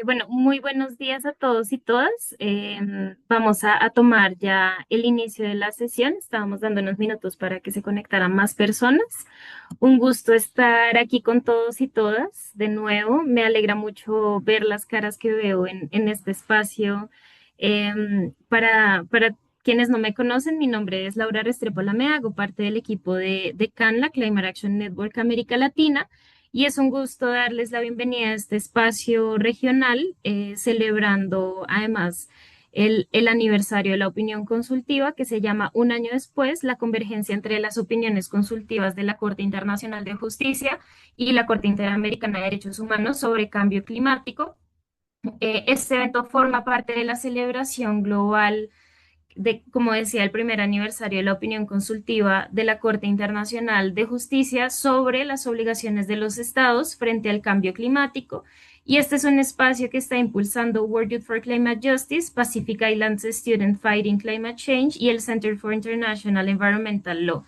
Bueno, muy buenos días a todos y todas. Vamos a tomar ya el inicio de la sesión. Estábamos dando unos minutos para que se conectaran más personas. Un gusto estar aquí con todos y todas de nuevo. Me alegra mucho ver las caras que veo en este espacio. Para quienes no me conocen, mi nombre es Laura Restrepo Lamea, hago parte del equipo de CANLA, Climate Action Network América Latina. Y es un gusto darles la bienvenida a este espacio regional, celebrando además el aniversario de la opinión consultiva que se llama Un año después, la convergencia entre las opiniones consultivas de la Corte Internacional de Justicia y la Corte Interamericana de Derechos Humanos sobre cambio climático. Este evento forma parte de la celebración global de, como decía, el primer aniversario de la opinión consultiva de la Corte Internacional de Justicia sobre las obligaciones de los estados frente al cambio climático. Y este es un espacio que está impulsando World Youth for Climate Justice, Pacific Islands Student Fighting Climate Change y el Center for International Environmental Law.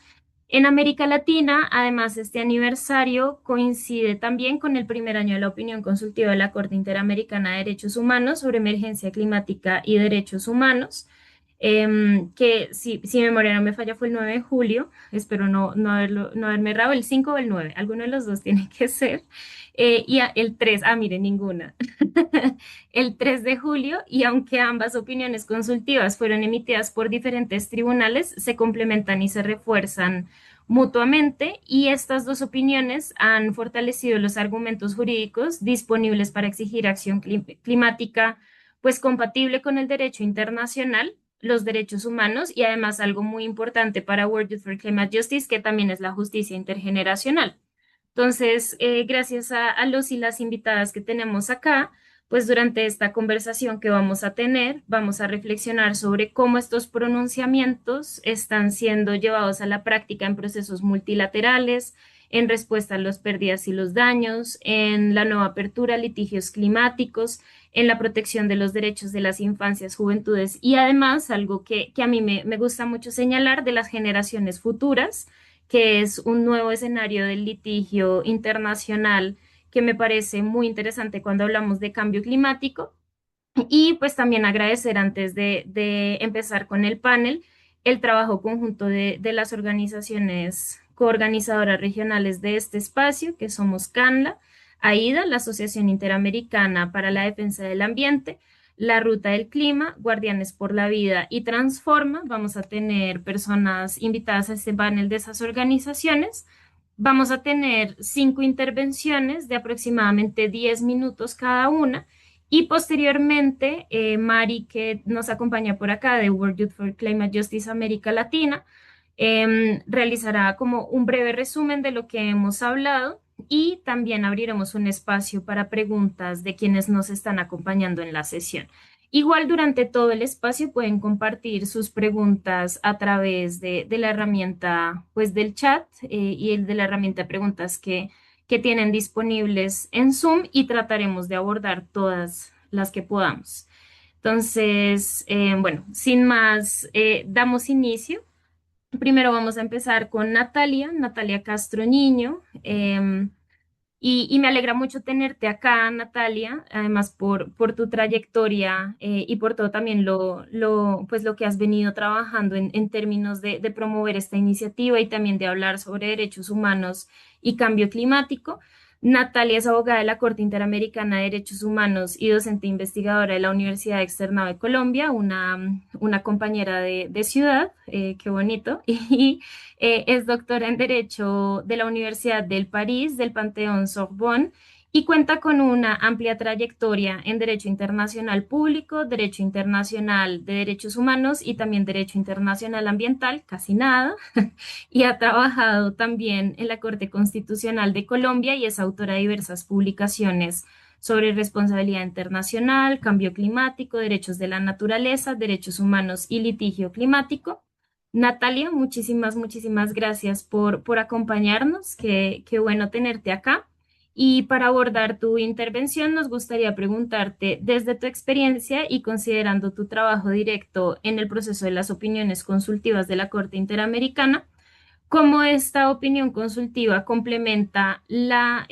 En América Latina, además, este aniversario coincide también con el primer año de la opinión consultiva de la Corte Interamericana de Derechos Humanos sobre emergencia climática y derechos humanos, que si mi memoria no me falla fue el 9 de julio, espero no haberme errado, el 5 o el 9, alguno de los dos tiene que ser. El 3, mire, ninguna. El 3 de julio, y aunque ambas opiniones consultivas fueron emitidas por diferentes tribunales, se complementan y se refuerzan mutuamente, y estas dos opiniones han fortalecido los argumentos jurídicos disponibles para exigir acción climática, pues compatible con el derecho internacional, los derechos humanos y además algo muy importante para World Youth for Climate Justice, que también es la justicia intergeneracional. Entonces, gracias a los y las invitadas que tenemos acá, pues durante esta conversación que vamos a tener, vamos a reflexionar sobre cómo estos pronunciamientos están siendo llevados a la práctica en procesos multilaterales, en respuesta a las pérdidas y los daños, en la nueva apertura a litigios climáticos, en la protección de los derechos de las infancias, juventudes y además algo que a mí me gusta mucho señalar de las generaciones futuras, que es un nuevo escenario del litigio internacional que me parece muy interesante cuando hablamos de cambio climático. Y pues también agradecer antes de empezar con el panel el trabajo conjunto de las organizaciones coorganizadoras regionales de este espacio, que somos CANLA, AIDA, la Asociación Interamericana para la Defensa del Ambiente, la Ruta del Clima, Guardianes por la Vida y Transforma. Vamos a tener personas invitadas a este panel de esas organizaciones. Vamos a tener 5 intervenciones de aproximadamente 10 minutos cada una. Y posteriormente, Mari, que nos acompaña por acá de World Youth for Climate Justice América Latina, realizará como un breve resumen de lo que hemos hablado y también abriremos un espacio para preguntas de quienes nos están acompañando en la sesión. Igual durante todo el espacio pueden compartir sus preguntas a través de la herramienta pues, del chat y el de la herramienta de preguntas que tienen disponibles en Zoom y trataremos de abordar todas las que podamos. Entonces, bueno, sin más, damos inicio. Primero vamos a empezar con Natalia Castro Niño. Y me alegra mucho tenerte acá, Natalia, además por tu trayectoria y por todo también pues lo que has venido trabajando en términos de promover esta iniciativa y también de hablar sobre derechos humanos y cambio climático. Natalia es abogada de la Corte Interamericana de Derechos Humanos y docente investigadora de la Universidad Externado de Colombia, una compañera de ciudad, qué bonito, y es doctora en Derecho de la Universidad del París, del Panteón Sorbonne, y cuenta con una amplia trayectoria en Derecho Internacional Público, Derecho Internacional de Derechos Humanos y también Derecho Internacional Ambiental, casi nada, y ha trabajado también en la Corte Constitucional de Colombia y es autora de diversas publicaciones sobre responsabilidad internacional, cambio climático, derechos de la naturaleza, derechos humanos y litigio climático. Natalia, muchísimas gracias por acompañarnos. Qué bueno tenerte acá. Y para abordar tu intervención, nos gustaría preguntarte, desde tu experiencia y considerando tu trabajo directo en el proceso de las opiniones consultivas de la Corte Interamericana, cómo esta opinión consultiva complementa la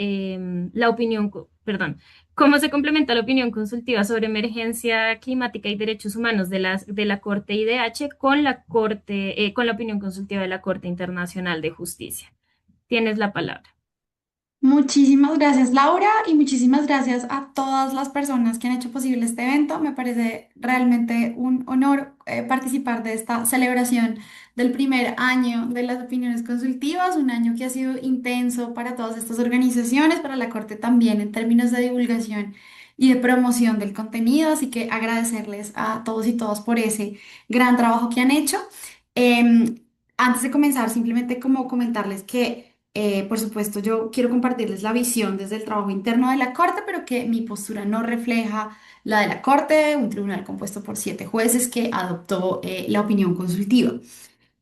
opinión, perdón, ¿Cómo se complementa la opinión consultiva sobre emergencia climática y derechos humanos de la Corte IDH con la con la opinión consultiva de la Corte Internacional de Justicia? Tienes la palabra. Muchísimas gracias, Laura, y muchísimas gracias a todas las personas que han hecho posible este evento. Me parece realmente un honor participar de esta celebración del primer año de las opiniones consultivas, un año que ha sido intenso para todas estas organizaciones, para la Corte también en términos de divulgación y de promoción del contenido. Así que agradecerles a todos y todas por ese gran trabajo que han hecho. Em, Antes de comenzar, simplemente como comentarles que... por supuesto, yo quiero compartirles la visión desde el trabajo interno de la Corte, pero que mi postura no refleja la de la Corte, un tribunal compuesto por 7 jueces que adoptó la opinión consultiva.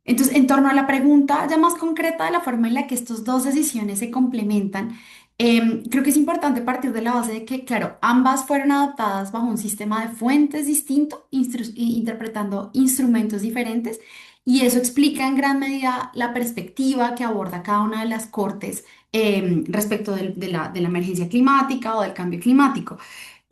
Entonces, en torno a la pregunta ya más concreta de la forma en la que estas dos decisiones se complementan, creo que es importante partir de la base de que, claro, ambas fueron adoptadas bajo un sistema de fuentes distinto, interpretando instrumentos diferentes, y eso explica en gran medida la perspectiva que aborda cada una de las cortes respecto de la emergencia climática o del cambio climático.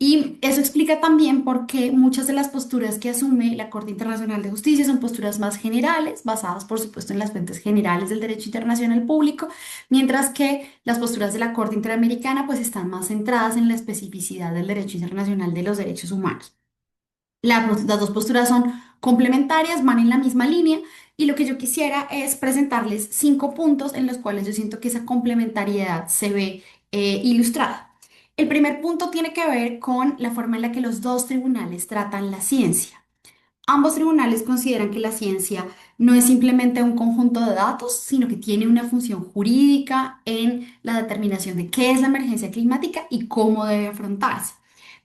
Y eso explica también por qué muchas de las posturas que asume la Corte Internacional de Justicia son posturas más generales, basadas por supuesto en las fuentes generales del derecho internacional público, mientras que las posturas de la Corte Interamericana pues están más centradas en la especificidad del derecho internacional de los derechos humanos. Las dos posturas son complementarias, van en la misma línea y lo que yo quisiera es presentarles 5 puntos en los cuales yo siento que esa complementariedad se ve ilustrada. El primer punto tiene que ver con la forma en la que los dos tribunales tratan la ciencia. Ambos tribunales consideran que la ciencia no es simplemente un conjunto de datos, sino que tiene una función jurídica en la determinación de qué es la emergencia climática y cómo debe afrontarse.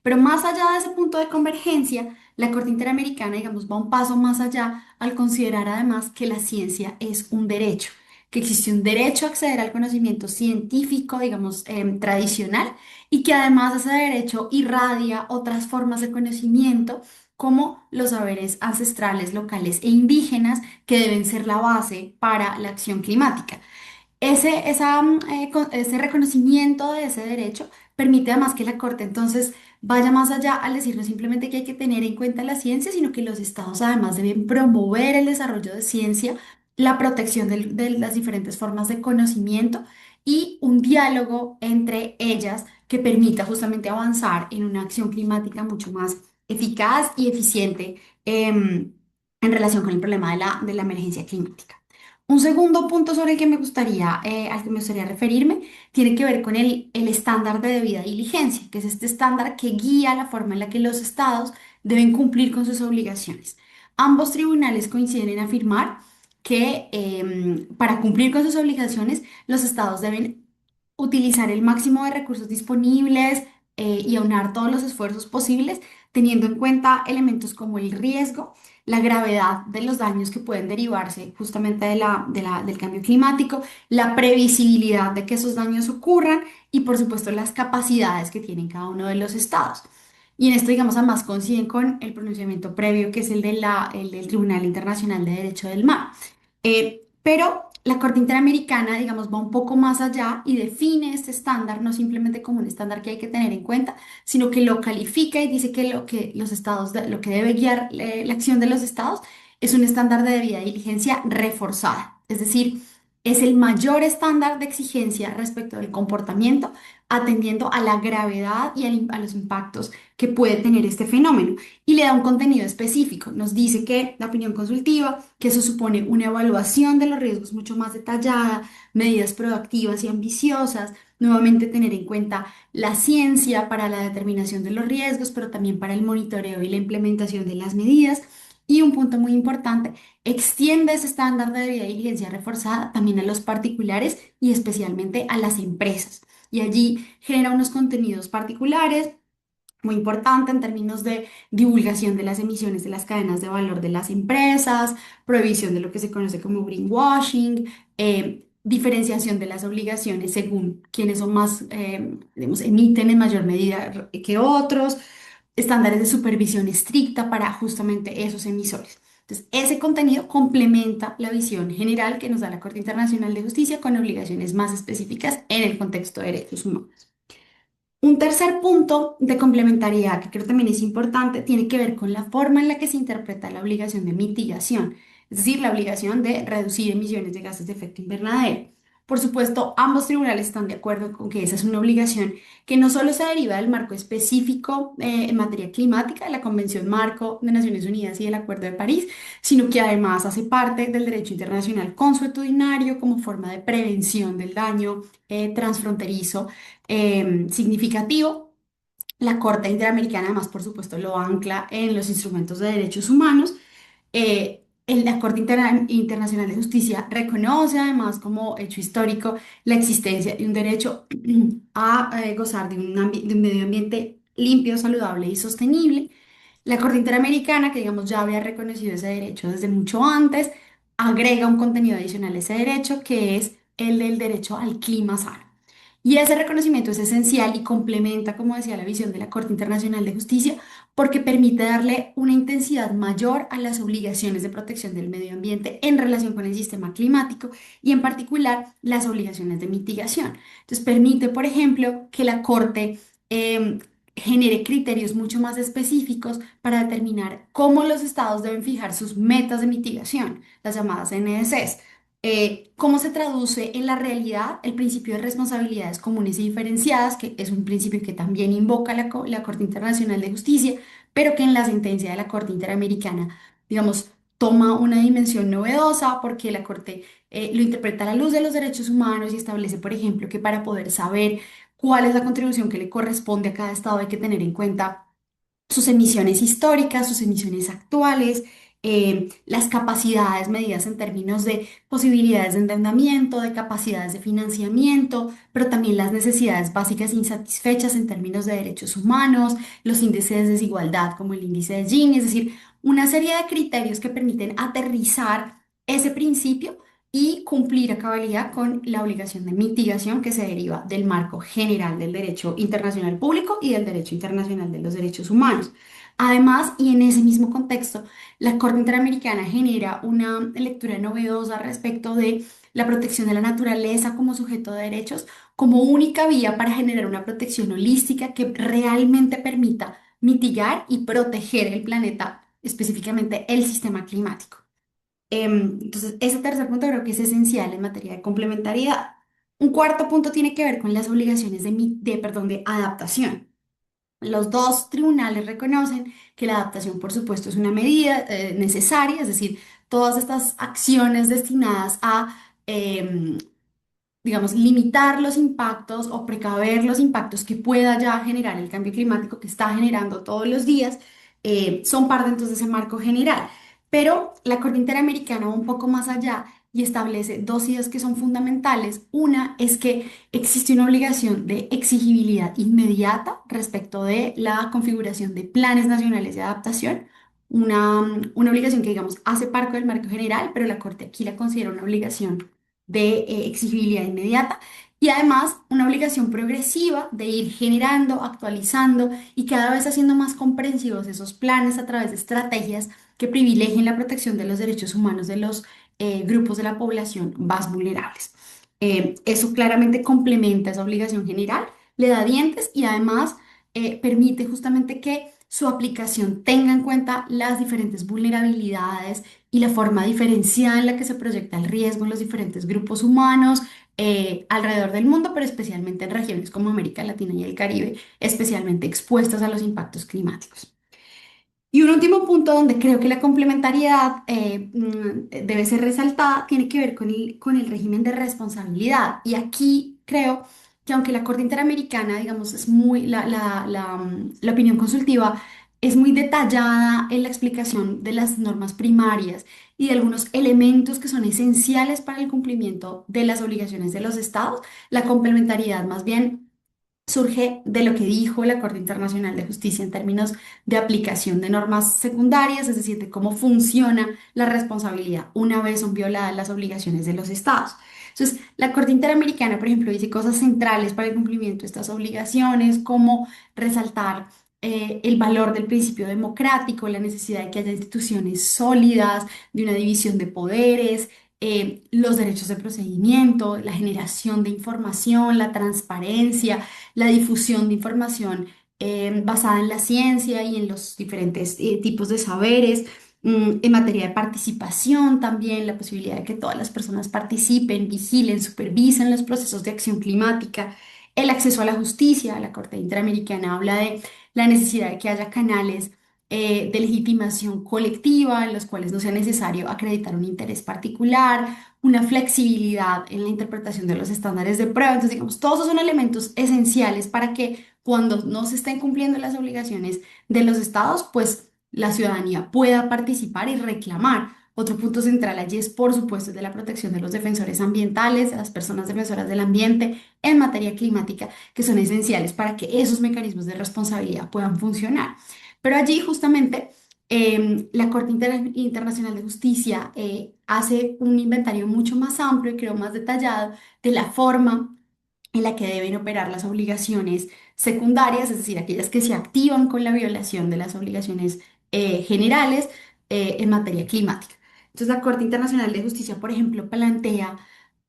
Pero más allá de ese punto de convergencia, la Corte Interamericana, digamos, va un paso más allá al considerar además que la ciencia es un derecho, que existe un derecho a acceder al conocimiento científico, digamos, tradicional, y que además ese derecho irradia otras formas de conocimiento como los saberes ancestrales, locales e indígenas que deben ser la base para la acción climática. Ese reconocimiento de ese derecho permite además que la Corte entonces vaya más allá al decir no simplemente que hay que tener en cuenta la ciencia, sino que los estados además deben promover el desarrollo de ciencia, la protección de las diferentes formas de conocimiento y un diálogo entre ellas que permita justamente avanzar en una acción climática mucho más eficaz y eficiente en relación con el problema de la emergencia climática. Un segundo punto sobre el que me gustaría, al que me gustaría referirme tiene que ver con el estándar de debida diligencia, que es este estándar que guía la forma en la que los estados deben cumplir con sus obligaciones. Ambos tribunales coinciden en afirmar que para cumplir con sus obligaciones, los estados deben utilizar el máximo de recursos disponibles y aunar todos los esfuerzos posibles, teniendo en cuenta elementos como el riesgo, la gravedad de los daños que pueden derivarse justamente del cambio climático, la previsibilidad de que esos daños ocurran y por supuesto las capacidades que tienen cada uno de los estados. Y en esto, digamos, además coinciden con el pronunciamiento previo, que es el del Tribunal Internacional de Derecho del Mar. Pero la Corte Interamericana, digamos, va un poco más allá y define este estándar no simplemente como un estándar que hay que tener en cuenta, sino que lo califica y dice que lo que los estados, lo que debe guiar la acción de los estados es un estándar de debida diligencia reforzada. Es decir, es el mayor estándar de exigencia respecto del comportamiento, atendiendo a la gravedad y a los impactos que puede tener este fenómeno y le da un contenido específico. Nos dice que la opinión consultiva, que eso supone una evaluación de los riesgos mucho más detallada, medidas proactivas y ambiciosas, nuevamente tener en cuenta la ciencia para la determinación de los riesgos, pero también para el monitoreo y la implementación de las medidas. Y un punto muy importante, extiende ese estándar de debida diligencia reforzada también a los particulares y especialmente a las empresas. Y allí genera unos contenidos particulares muy importante en términos de divulgación de las emisiones de las cadenas de valor de las empresas, prohibición de lo que se conoce como greenwashing, diferenciación de las obligaciones según quienes son más, digamos, emiten en mayor medida que otros, estándares de supervisión estricta para justamente esos emisores. Entonces, ese contenido complementa la visión general que nos da la Corte Internacional de Justicia con obligaciones más específicas en el contexto de derechos humanos. Un tercer punto de complementariedad que creo también es importante tiene que ver con la forma en la que se interpreta la obligación de mitigación, es decir, la obligación de reducir emisiones de gases de efecto invernadero. Por supuesto, ambos tribunales están de acuerdo con que esa es una obligación que no solo se deriva del marco específico en materia climática, de la Convención Marco de Naciones Unidas y del Acuerdo de París, sino que además hace parte del derecho internacional consuetudinario como forma de prevención del daño transfronterizo significativo. La Corte Interamericana, además, por supuesto, lo ancla en los instrumentos de derechos humanos. En la Internacional de Justicia reconoce, además, como hecho histórico, la existencia de un derecho a gozar de de un medio ambiente limpio, saludable y sostenible. La Corte Interamericana, que digamos ya había reconocido ese derecho desde mucho antes, agrega un contenido adicional a ese derecho, que es el del derecho al clima sano. Y ese reconocimiento es esencial y complementa, como decía, la visión de la Corte Internacional de Justicia, porque permite darle una intensidad mayor a las obligaciones de protección del medio ambiente en relación con el sistema climático y en particular las obligaciones de mitigación. Entonces permite, por ejemplo, que la Corte genere criterios mucho más específicos para determinar cómo los estados deben fijar sus metas de mitigación, las llamadas NDCs. ¿Cómo se traduce en la realidad el principio de responsabilidades comunes y diferenciadas, que es un principio que también invoca la Corte Internacional de Justicia, pero que en la sentencia de la Corte Interamericana, digamos, toma una dimensión novedosa porque la Corte lo interpreta a la luz de los derechos humanos y establece, por ejemplo, que para poder saber cuál es la contribución que le corresponde a cada estado hay que tener en cuenta sus emisiones históricas, sus emisiones actuales, las capacidades medidas en términos de posibilidades de endeudamiento, de capacidades de financiamiento, pero también las necesidades básicas insatisfechas en términos de derechos humanos, los índices de desigualdad como el índice de Gini, es decir, una serie de criterios que permiten aterrizar ese principio y cumplir a cabalidad con la obligación de mitigación que se deriva del marco general del derecho internacional público y del derecho internacional de los derechos humanos. Además, y en ese mismo contexto, la Corte Interamericana genera una lectura novedosa respecto de la protección de la naturaleza como sujeto de derechos, como única vía para generar una protección holística que realmente permita mitigar y proteger el planeta, específicamente el sistema climático. Entonces, ese tercer punto creo que es esencial en materia de complementariedad. Un cuarto punto tiene que ver con las obligaciones perdón, de adaptación. Los dos tribunales reconocen que la adaptación, por supuesto, es una medida necesaria, es decir, todas estas acciones destinadas a digamos, limitar los impactos o precaver los impactos que pueda ya generar el cambio climático que está generando todos los días, son parte entonces de ese marco general. Pero la Corte Interamericana va un poco más allá y establece dos ideas que son fundamentales. Una es que existe una obligación de exigibilidad inmediata respecto de la configuración de planes nacionales de adaptación. Una obligación que, digamos, hace parte del marco general, pero la Corte aquí la considera una obligación de exigibilidad inmediata y además una obligación progresiva de ir generando, actualizando y cada vez haciendo más comprensivos esos planes a través de estrategias que privilegien la protección de los derechos humanos de los grupos de la población más vulnerables. Eso claramente complementa esa obligación general, le da dientes y además permite justamente que su aplicación tenga en cuenta las diferentes vulnerabilidades y la forma diferenciada en la que se proyecta el riesgo en los diferentes grupos humanos alrededor del mundo, pero especialmente en regiones como América Latina y el Caribe, especialmente expuestas a los impactos climáticos. Y un último punto donde creo que la complementariedad debe ser resaltada tiene que ver con el régimen de responsabilidad. Y aquí creo que aunque la Corte Interamericana, digamos, es muy, la opinión consultiva es muy detallada en la explicación de las normas primarias y de algunos elementos que son esenciales para el cumplimiento de las obligaciones de los estados, la complementariedad más bien surge de lo que dijo la Corte Internacional de Justicia en términos de aplicación de normas secundarias, es decir, de cómo funciona la responsabilidad una vez son violadas las obligaciones de los estados. Entonces, la Corte Interamericana, por ejemplo, dice cosas centrales para el cumplimiento de estas obligaciones, como resaltar el valor del principio democrático, la necesidad de que haya instituciones sólidas, de una división de poderes, los derechos de procedimiento, la generación de información, la transparencia, la difusión de información basada en la ciencia y en los diferentes tipos de saberes. En materia de participación también, la posibilidad de que todas las personas participen, vigilen, supervisen los procesos de acción climática, el acceso a la justicia. La Corte Interamericana habla de la necesidad de que haya canales de legitimación colectiva en los cuales no sea necesario acreditar un interés particular, una flexibilidad en la interpretación de los estándares de prueba. Entonces, digamos, todos esos son elementos esenciales para que cuando no se estén cumpliendo las obligaciones de los estados, pues la ciudadanía pueda participar y reclamar. Otro punto central allí es, por supuesto, el de la protección de los defensores ambientales, de las personas defensoras del ambiente en materia climática, que son esenciales para que esos mecanismos de responsabilidad puedan funcionar. Pero allí justamente la Corte Internacional de Justicia hace un inventario mucho más amplio y creo más detallado de la forma en la que deben operar las obligaciones secundarias, es decir, aquellas que se activan con la violación de las obligaciones generales en materia climática. Entonces, la Corte Internacional de Justicia, por ejemplo, plantea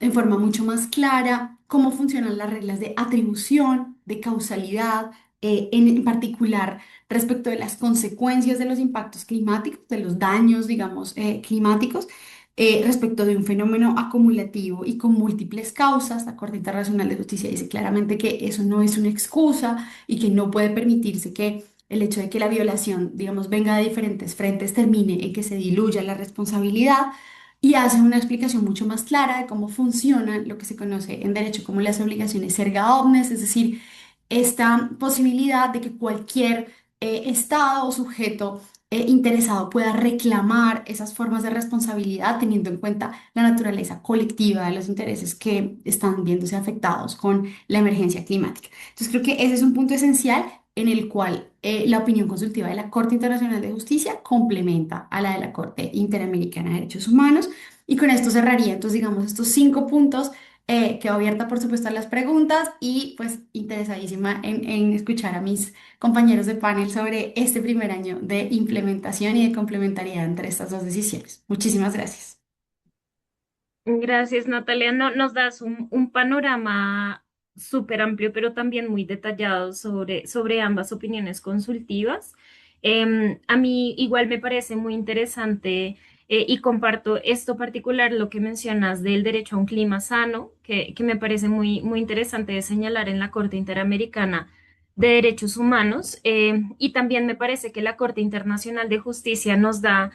en forma mucho más clara cómo funcionan las reglas de atribución, de causalidad, en particular respecto de las consecuencias de los impactos climáticos, de los daños, digamos, climáticos respecto de un fenómeno acumulativo y con múltiples causas. La Corte Internacional de Justicia dice claramente que eso no es una excusa y que no puede permitirse que el hecho de que la violación, digamos, venga de diferentes frentes termine en que se diluya la responsabilidad. Y hace una explicación mucho más clara de cómo funciona lo que se conoce en derecho como las obligaciones erga omnes, es decir, esta posibilidad de que cualquier Estado o sujeto interesado pueda reclamar esas formas de responsabilidad teniendo en cuenta la naturaleza colectiva de los intereses que están viéndose afectados con la emergencia climática. Entonces creo que ese es un punto esencial en el cual la opinión consultiva de la Corte Internacional de Justicia complementa a la de la Corte Interamericana de Derechos Humanos. Y con esto cerraría, entonces, digamos, estos 5 puntos. Quedo abierta, por supuesto, a las preguntas y pues interesadísima en escuchar a mis compañeros de panel sobre este primer año de implementación y de complementariedad entre estas dos decisiones. Muchísimas gracias. Gracias, Natalia. No, nos das un panorama súper amplio, pero también muy detallado sobre ambas opiniones consultivas. A mí igual me parece muy interesante y comparto esto particular, lo que mencionas del derecho a un clima sano, que me parece muy interesante de señalar en la Corte Interamericana de Derechos Humanos. Y también me parece que la Corte Internacional de Justicia nos da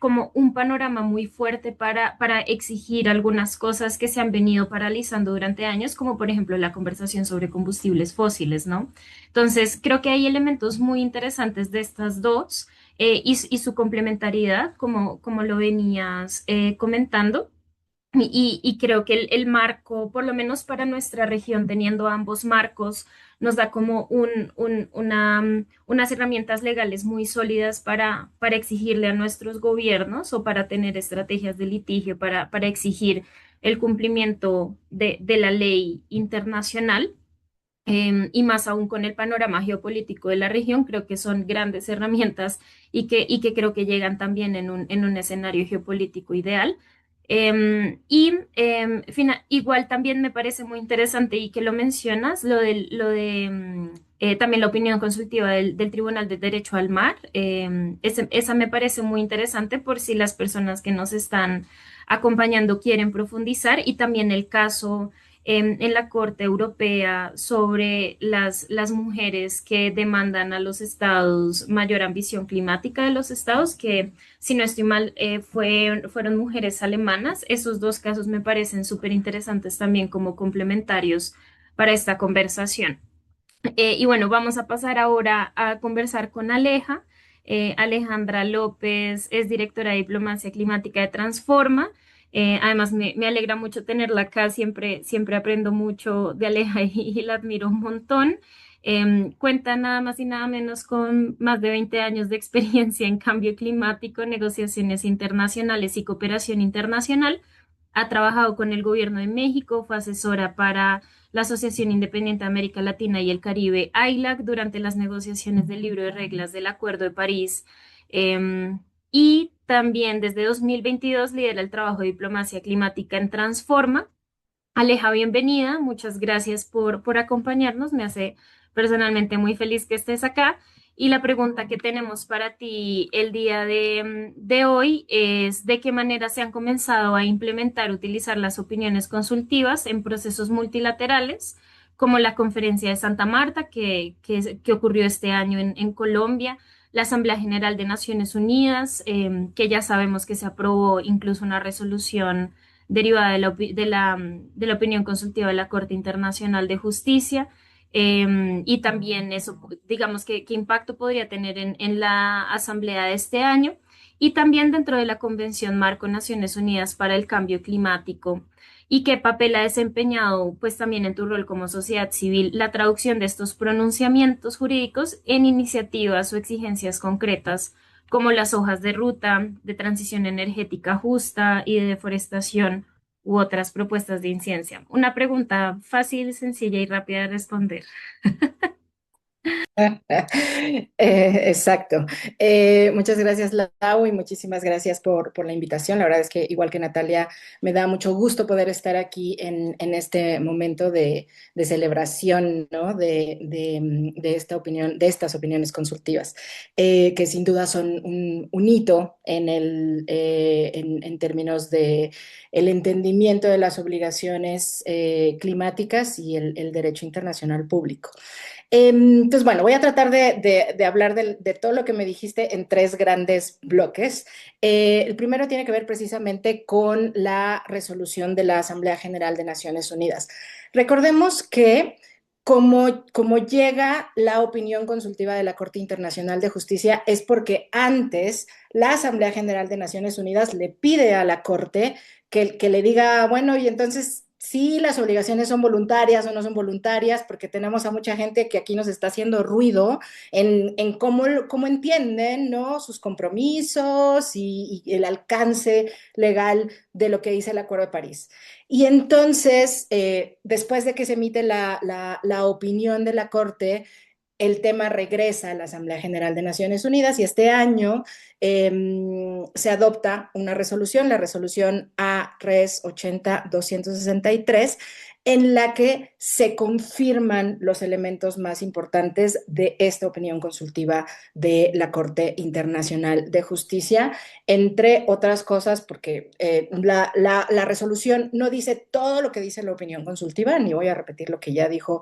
como un panorama muy fuerte para exigir algunas cosas que se han venido paralizando durante años, como por ejemplo la conversación sobre combustibles fósiles, ¿no? Entonces, creo que hay elementos muy interesantes de estas dos y su complementariedad, como lo venías comentando. Y creo que el marco, por lo menos para nuestra región, teniendo ambos marcos, nos da como unas herramientas legales muy sólidas para exigirle a nuestros gobiernos o para tener estrategias de litigio, para exigir el cumplimiento de la ley internacional. Y más aún con el panorama geopolítico de la región, creo que son grandes herramientas y que creo que llegan también en un escenario geopolítico ideal. Igual también me parece muy interesante y que lo mencionas, también la opinión consultiva del Tribunal de Derecho al Mar. Esa me parece muy interesante por si las personas que nos están acompañando quieren profundizar y también el caso en la Corte Europea sobre las mujeres que demandan a los estados mayor ambición climática de los estados, que si no estoy mal, fueron mujeres alemanas. Esos dos casos me parecen súper interesantes también como complementarios para esta conversación. Y bueno, vamos a pasar ahora a conversar con Aleja. Alejandra López es directora de Diplomacia Climática de Transforma. Además, me alegra mucho tenerla acá. Siempre aprendo mucho de Aleja y la admiro un montón. Cuenta nada más y nada menos con más de 20 años de experiencia en cambio climático, negociaciones internacionales y cooperación internacional. Ha trabajado con el gobierno de México, fue asesora para la Asociación Independiente de América Latina y el Caribe, AILAC, durante las negociaciones del libro de reglas del Acuerdo de París. Eh, y también desde 2022 lidera el trabajo de diplomacia climática en Transforma. Aleja, bienvenida. Muchas gracias por acompañarnos. Me hace personalmente muy feliz que estés acá. Y la pregunta que tenemos para ti el día de hoy es ¿de qué manera se han comenzado a implementar, utilizar las opiniones consultivas en procesos multilaterales, como la conferencia de Santa Marta que ocurrió este año en Colombia, la Asamblea General de Naciones Unidas, que ya sabemos que se aprobó incluso una resolución derivada de la opinión consultiva de la Corte Internacional de Justicia? Y también eso, digamos, qué impacto podría tener en la Asamblea de este año y también dentro de la Convención Marco Naciones Unidas para el Cambio Climático y qué papel ha desempeñado, pues también en tu rol como sociedad civil, la traducción de estos pronunciamientos jurídicos en iniciativas o exigencias concretas como las hojas de ruta, de transición energética justa y de deforestación u otras propuestas de inciencia. Una pregunta fácil, sencilla y rápida de responder. Exacto. Muchas gracias, Lau, y muchísimas gracias por la invitación. La verdad es que, igual que Natalia, me da mucho gusto poder estar aquí en este momento de celebración, ¿no? De esta opinión, de estas opiniones consultivas, que sin duda son un hito en términos de el entendimiento de las obligaciones climáticas y el derecho internacional público. Entonces, bueno, voy a tratar de hablar de todo lo que me dijiste en tres grandes bloques. El primero tiene que ver precisamente con la resolución de la Asamblea General de Naciones Unidas. Recordemos que como llega la opinión consultiva de la Corte Internacional de Justicia es porque antes la Asamblea General de Naciones Unidas le pide a la Corte que le diga, bueno, y entonces sí, las obligaciones son voluntarias o no son voluntarias, porque tenemos a mucha gente que aquí nos está haciendo ruido en cómo entienden, ¿no? Sus compromisos y el alcance legal de lo que dice el Acuerdo de París. Y entonces, después de que se emite la opinión de la Corte, el tema regresa a la Asamblea General de Naciones Unidas y este año se adopta una resolución, la resolución A-RES 80-263, en la que se confirman los elementos más importantes de esta opinión consultiva de la Corte Internacional de Justicia, entre otras cosas, porque la resolución no dice todo lo que dice la opinión consultiva, ni voy a repetir lo que ya dijo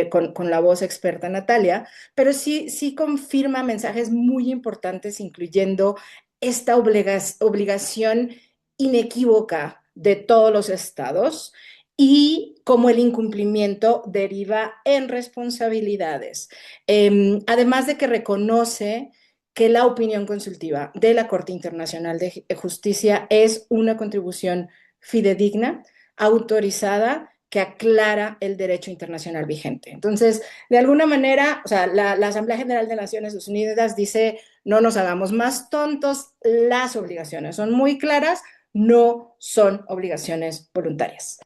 con la voz experta Natalia, pero sí confirma mensajes muy importantes, incluyendo esta obligación inequívoca de todos los estados y cómo el incumplimiento deriva en responsabilidades. Además de que reconoce que la opinión consultiva de la Corte Internacional de Justicia es una contribución fidedigna, autorizada, que aclara el derecho internacional vigente. Entonces, de alguna manera, o sea, la Asamblea General de Naciones Unidas dice, no nos hagamos más tontos, las obligaciones son muy claras, no son obligaciones voluntarias.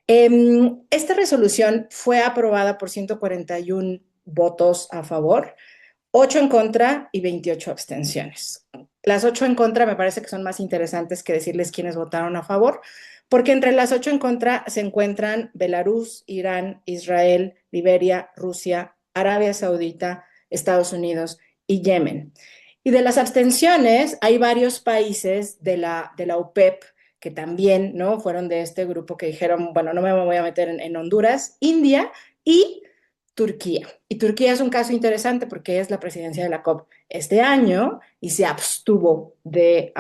Esta resolución fue aprobada por 141 votos a favor, 8 en contra y 28 abstenciones. Las 8 en contra me parece que son más interesantes que decirles quiénes votaron a favor, porque entre las 8 en contra se encuentran Belarus, Irán, Israel, Liberia, Rusia, Arabia Saudita, Estados Unidos y Yemen. Y de las abstenciones hay varios países de la OPEP que también, ¿no? Fueron de este grupo que dijeron, bueno, no me voy a meter en Honduras, India y Turquía. Y Turquía es un caso interesante porque es la presidencia de la COP este año y se abstuvo de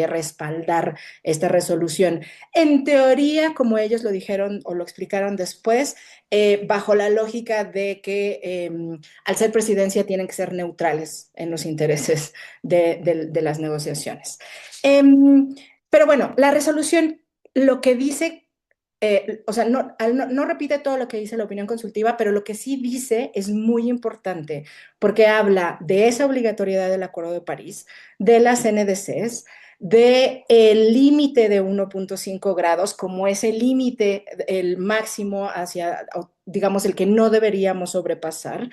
respaldar esta resolución. En teoría, como ellos lo dijeron o lo explicaron después, bajo la lógica de que al ser presidencia tienen que ser neutrales en los intereses de las negociaciones. Pero bueno, la resolución lo que dice o sea, no repite todo lo que dice la opinión consultiva, pero lo que sí dice es muy importante, porque habla de esa obligatoriedad del Acuerdo de París, de las NDCs, del límite de 1.5 grados como ese límite, el máximo hacia, digamos, el que no deberíamos sobrepasar,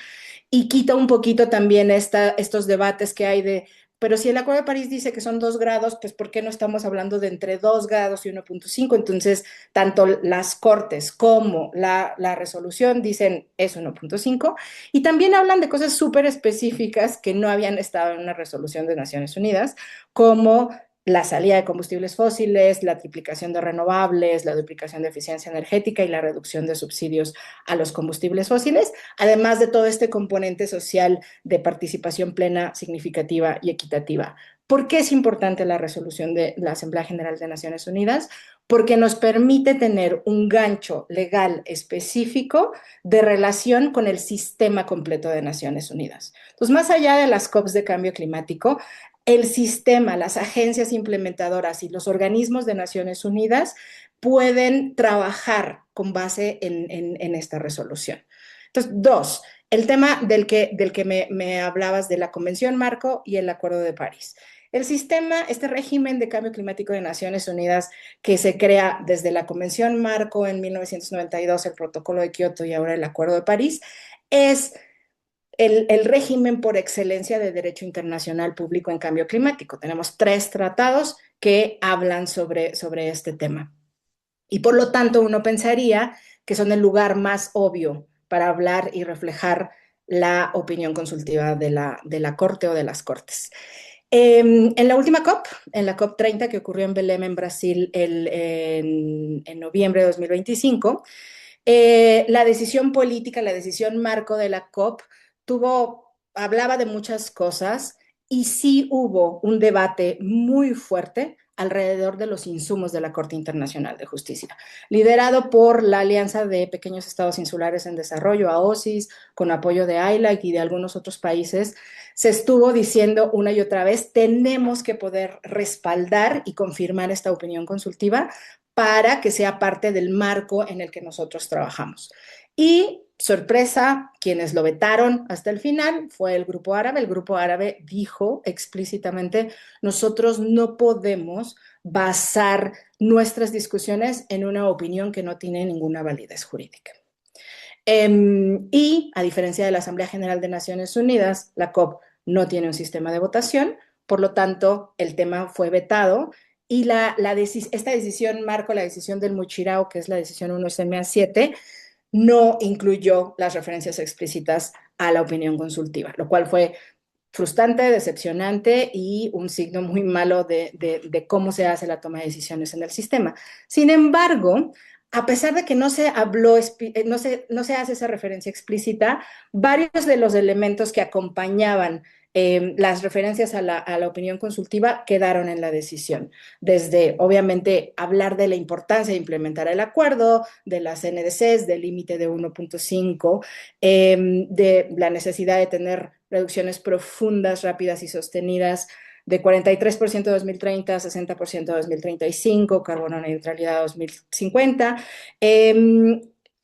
y quita un poquito también estos debates que hay de pero si el Acuerdo de París dice que son 2 grados, pues ¿por qué no estamos hablando de entre 2 grados y 1.5? Entonces, tanto las cortes como la resolución dicen es 1.5 y también hablan de cosas súper específicas que no habían estado en una resolución de Naciones Unidas, como la salida de combustibles fósiles, la triplicación de renovables, la duplicación de eficiencia energética y la reducción de subsidios a los combustibles fósiles, además de todo este componente social de participación plena, significativa y equitativa. ¿Por qué es importante la resolución de la Asamblea General de Naciones Unidas? Porque nos permite tener un gancho legal específico de relación con el sistema completo de Naciones Unidas. Entonces, más allá de las COPs de cambio climático, el sistema, las agencias implementadoras y los organismos de Naciones Unidas pueden trabajar con base en esta resolución. Entonces, dos, el tema del que me hablabas de la Convención Marco y el Acuerdo de París. El sistema, este régimen de cambio climático de Naciones Unidas que se crea desde la Convención Marco en 1992, el Protocolo de Kioto y ahora el Acuerdo de París, es el régimen por excelencia de derecho internacional público en cambio climático. Tenemos 3 tratados que hablan sobre este tema. Y por lo tanto, uno pensaría que son el lugar más obvio para hablar y reflejar la opinión consultiva de la Corte o de las Cortes. En la última COP, en la COP 30 que ocurrió en Belém, en Brasil, en noviembre de 2025, la decisión política, la decisión marco de la COP hablaba de muchas cosas y sí hubo un debate muy fuerte alrededor de los insumos de la Corte Internacional de Justicia, liderado por la Alianza de Pequeños Estados Insulares en Desarrollo, AOSIS, con apoyo de ILAC y de algunos otros países. Se estuvo diciendo una y otra vez, tenemos que poder respaldar y confirmar esta opinión consultiva para que sea parte del marco en el que nosotros trabajamos. Y sorpresa, quienes lo vetaron hasta el final fue el Grupo Árabe. El Grupo Árabe dijo explícitamente, nosotros no podemos basar nuestras discusiones en una opinión que no tiene ninguna validez jurídica. Y a diferencia de la Asamblea General de Naciones Unidas, la COP no tiene un sistema de votación, por lo tanto, el tema fue vetado y esta decisión marco, la decisión del Muchirao, que es la decisión 1SMA7, no incluyó las referencias explícitas a la opinión consultiva, lo cual fue frustrante, decepcionante y un signo muy malo de cómo se hace la toma de decisiones en el sistema. Sin embargo, a pesar de que no se habló, no se hace esa referencia explícita, varios de los elementos que acompañaban las referencias a la opinión consultiva quedaron en la decisión. Desde, obviamente, hablar de la importancia de implementar el acuerdo, de las NDCs, del límite de 1.5, de la necesidad de tener reducciones profundas, rápidas y sostenidas de 43% 2030, 60% 2035, carbono neutralidad 2050.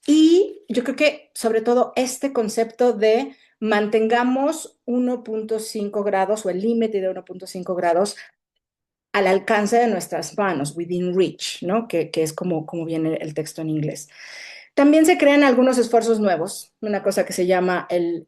Y yo creo que sobre todo este concepto de mantengamos 1.5 grados o el límite de 1.5 grados al alcance de nuestras manos, within reach, ¿no? Que es como viene el texto en inglés. También se crean algunos esfuerzos nuevos, una cosa que se llama el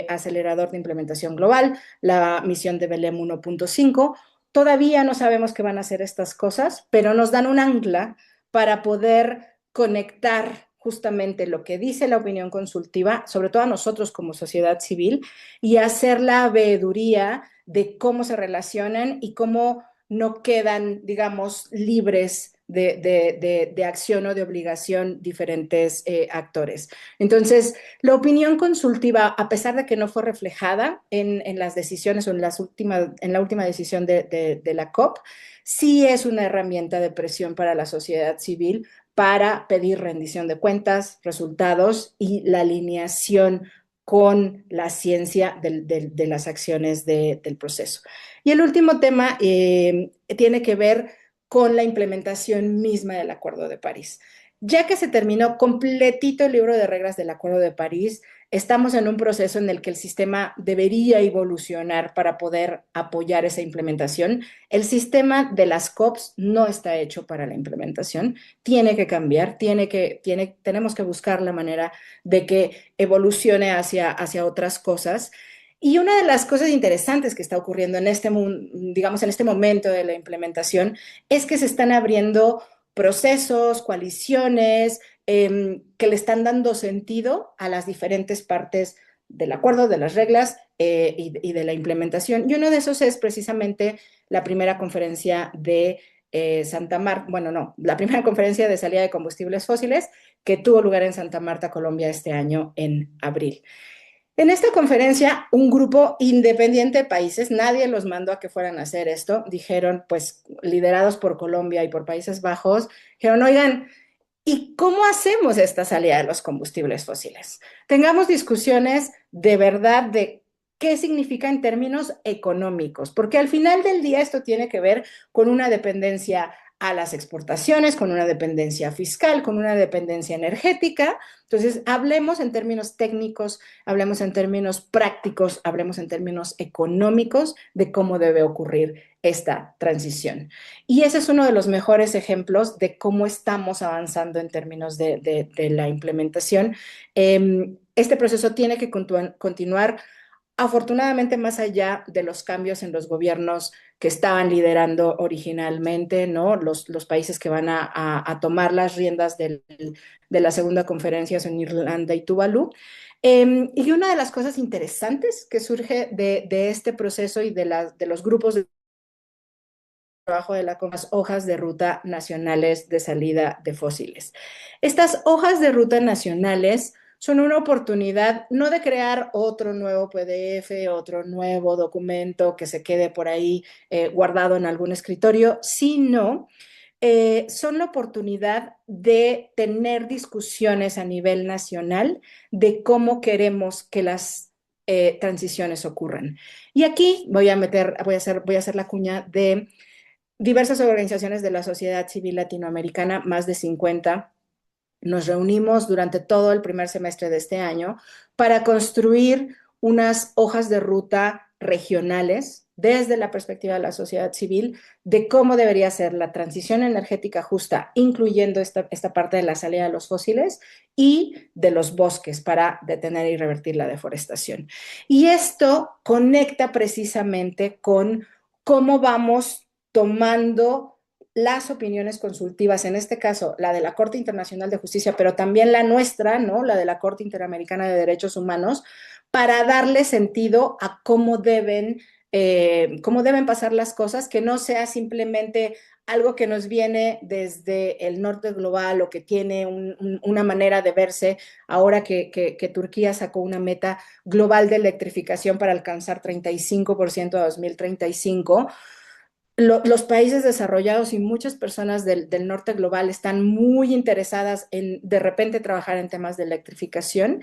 acelerador de implementación global, la misión de Belém 1.5. Todavía no sabemos qué van a hacer estas cosas, pero nos dan un ancla para poder conectar justamente lo que dice la opinión consultiva, sobre todo a nosotros como sociedad civil, y hacer la veeduría de cómo se relacionan y cómo no quedan, digamos, libres de acción o de obligación diferentes actores. Entonces, la opinión consultiva, a pesar de que no fue reflejada en las decisiones o en la última decisión de la COP, sí es una herramienta de presión para la sociedad civil para pedir rendición de cuentas, resultados y la alineación con la ciencia de las acciones del proceso. Y el último tema tiene que ver con la implementación misma del Acuerdo de París. Ya que se terminó completito el libro de reglas del Acuerdo de París, estamos en un proceso en el que el sistema debería evolucionar para poder apoyar esa implementación. El sistema de las COPs no está hecho para la implementación, tiene que cambiar, tenemos que buscar la manera de que evolucione hacia otras cosas. Y una de las cosas interesantes que está ocurriendo en digamos, en este momento de la implementación es que se están abriendo procesos, coaliciones, que le están dando sentido a las diferentes partes del acuerdo, de las reglas y de la implementación. Y uno de esos es precisamente la primera conferencia de Santa Marta, bueno, no, la primera conferencia de salida de combustibles fósiles que tuvo lugar en Santa Marta, Colombia, este año en abril. En esta conferencia, un grupo independiente de países, nadie los mandó a que fueran a hacer esto, dijeron, pues, liderados por Colombia y por Países Bajos, dijeron, oigan, ¿y cómo hacemos esta salida de los combustibles fósiles? Tengamos discusiones de verdad de qué significa en términos económicos, porque al final del día esto tiene que ver con una dependencia a las exportaciones, con una dependencia fiscal, con una dependencia energética. Entonces, hablemos en términos técnicos, hablemos en términos prácticos, hablemos en términos económicos de cómo debe ocurrir esta transición. Y ese es uno de los mejores ejemplos de cómo estamos avanzando en términos de la implementación. Este proceso tiene que continuar, afortunadamente, más allá de los cambios en los gobiernos que estaban liderando originalmente, ¿no? Los países que van a tomar las riendas de la segunda conferencia son Irlanda y Tuvalu. Y una de las cosas interesantes que surge de este proceso y de los grupos de trabajo de las hojas de ruta nacionales de salida de fósiles. Estas hojas de ruta nacionales son una oportunidad no de crear otro nuevo PDF, otro nuevo documento que se quede por ahí guardado en algún escritorio, sino son la oportunidad de tener discusiones a nivel nacional de cómo queremos que las transiciones ocurran. Y aquí voy a hacer la cuña de diversas organizaciones de la sociedad civil latinoamericana, más de 50. Nos reunimos durante todo el primer semestre de este año para construir unas hojas de ruta regionales desde la perspectiva de la sociedad civil de cómo debería ser la transición energética justa, incluyendo esta parte de la salida de los fósiles y de los bosques para detener y revertir la deforestación. Y esto conecta precisamente con cómo vamos tomando las opiniones consultivas, en este caso la de la Corte Internacional de Justicia, pero también la nuestra, ¿no? La de la Corte Interamericana de Derechos Humanos, para darle sentido a cómo deben pasar las cosas, que no sea simplemente algo que nos viene desde el norte global o que tiene una manera de verse ahora que Turquía sacó una meta global de electrificación para alcanzar 35% a 2035. Los países desarrollados y muchas personas del norte global están muy interesadas en de repente trabajar en temas de electrificación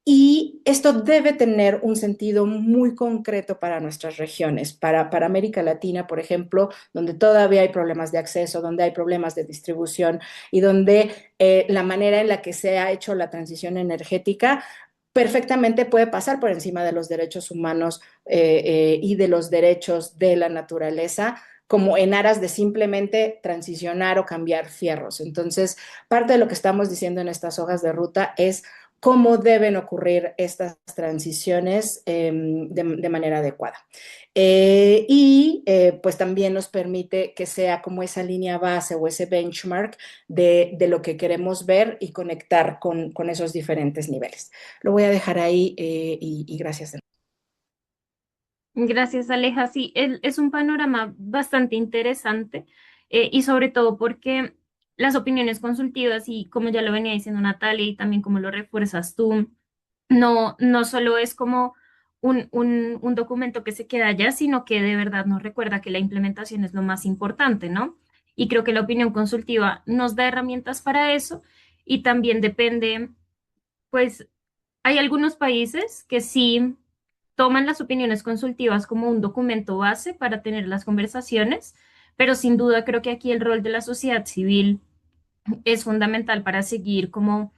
y esto debe tener un sentido muy concreto para nuestras regiones, para América Latina, por ejemplo, donde todavía hay problemas de acceso, donde hay problemas de distribución y donde la manera en la que se ha hecho la transición energética perfectamente puede pasar por encima de los derechos humanos y de los derechos de la naturaleza, como en aras de simplemente transicionar o cambiar fierros. Entonces, parte de lo que estamos diciendo en estas hojas de ruta es cómo deben ocurrir estas transiciones de manera adecuada. Pues también nos permite que sea como esa línea base o ese benchmark de lo que queremos ver y conectar con esos diferentes niveles. Lo voy a dejar ahí y gracias. Gracias, Aleja. Sí, es un panorama bastante interesante y sobre todo porque las opiniones consultivas y como ya lo venía diciendo Natalia y también como lo refuerzas tú, no solo es como un documento que se queda allá, sino que de verdad nos recuerda que la implementación es lo más importante, ¿no? Y creo que la opinión consultiva nos da herramientas para eso y también depende, pues hay algunos países que sí toman las opiniones consultivas como un documento base para tener las conversaciones, pero sin duda creo que aquí el rol de la sociedad civil es fundamental para seguir como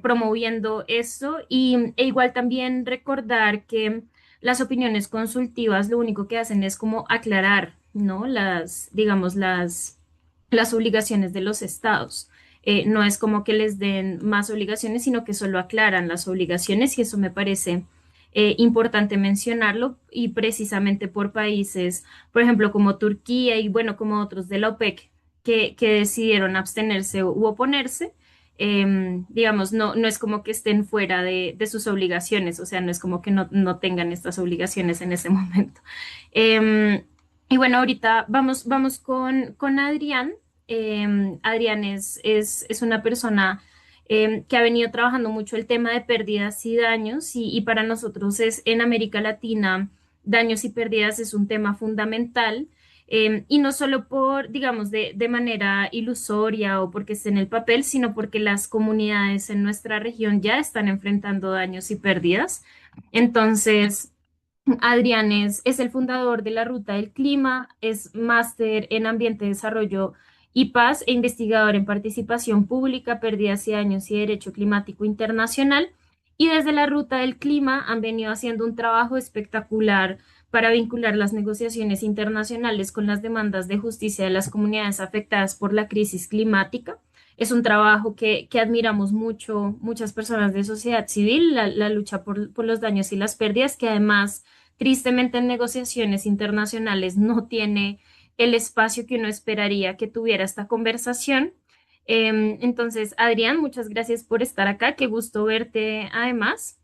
promoviendo eso e igual también recordar que las opiniones consultivas lo único que hacen es como aclarar, ¿no? Digamos, las obligaciones de los estados. No es como que les den más obligaciones, sino que solo aclaran las obligaciones y eso me parece importante mencionarlo y precisamente por países, por ejemplo, como Turquía y bueno, como otros de la OPEC que decidieron abstenerse u oponerse. Digamos, no es como que estén fuera de sus obligaciones, o sea, no es como que no tengan estas obligaciones en ese momento. Em, y bueno, ahorita vamos con Adrián. Adrián es una persona que ha venido trabajando mucho el tema de pérdidas y daños y para nosotros es en América Latina, daños y pérdidas es un tema fundamental. Y no solo por, digamos, de manera ilusoria o porque esté en el papel, sino porque las comunidades en nuestra región ya están enfrentando daños y pérdidas. Entonces, Adrián es el fundador de la Ruta del Clima, es máster en Ambiente, Desarrollo y Paz e investigador en Participación Pública, Pérdidas y Daños y Derecho Climático Internacional. Y desde la Ruta del Clima han venido haciendo un trabajo espectacular para vincular las negociaciones internacionales con las demandas de justicia de las comunidades afectadas por la crisis climática. Es un trabajo que admiramos mucho, muchas personas de sociedad civil, la lucha por los daños y las pérdidas, que además tristemente en negociaciones internacionales no tiene el espacio que uno esperaría que tuviera esta conversación. Entonces, Adrián, muchas gracias por estar acá. Qué gusto verte además.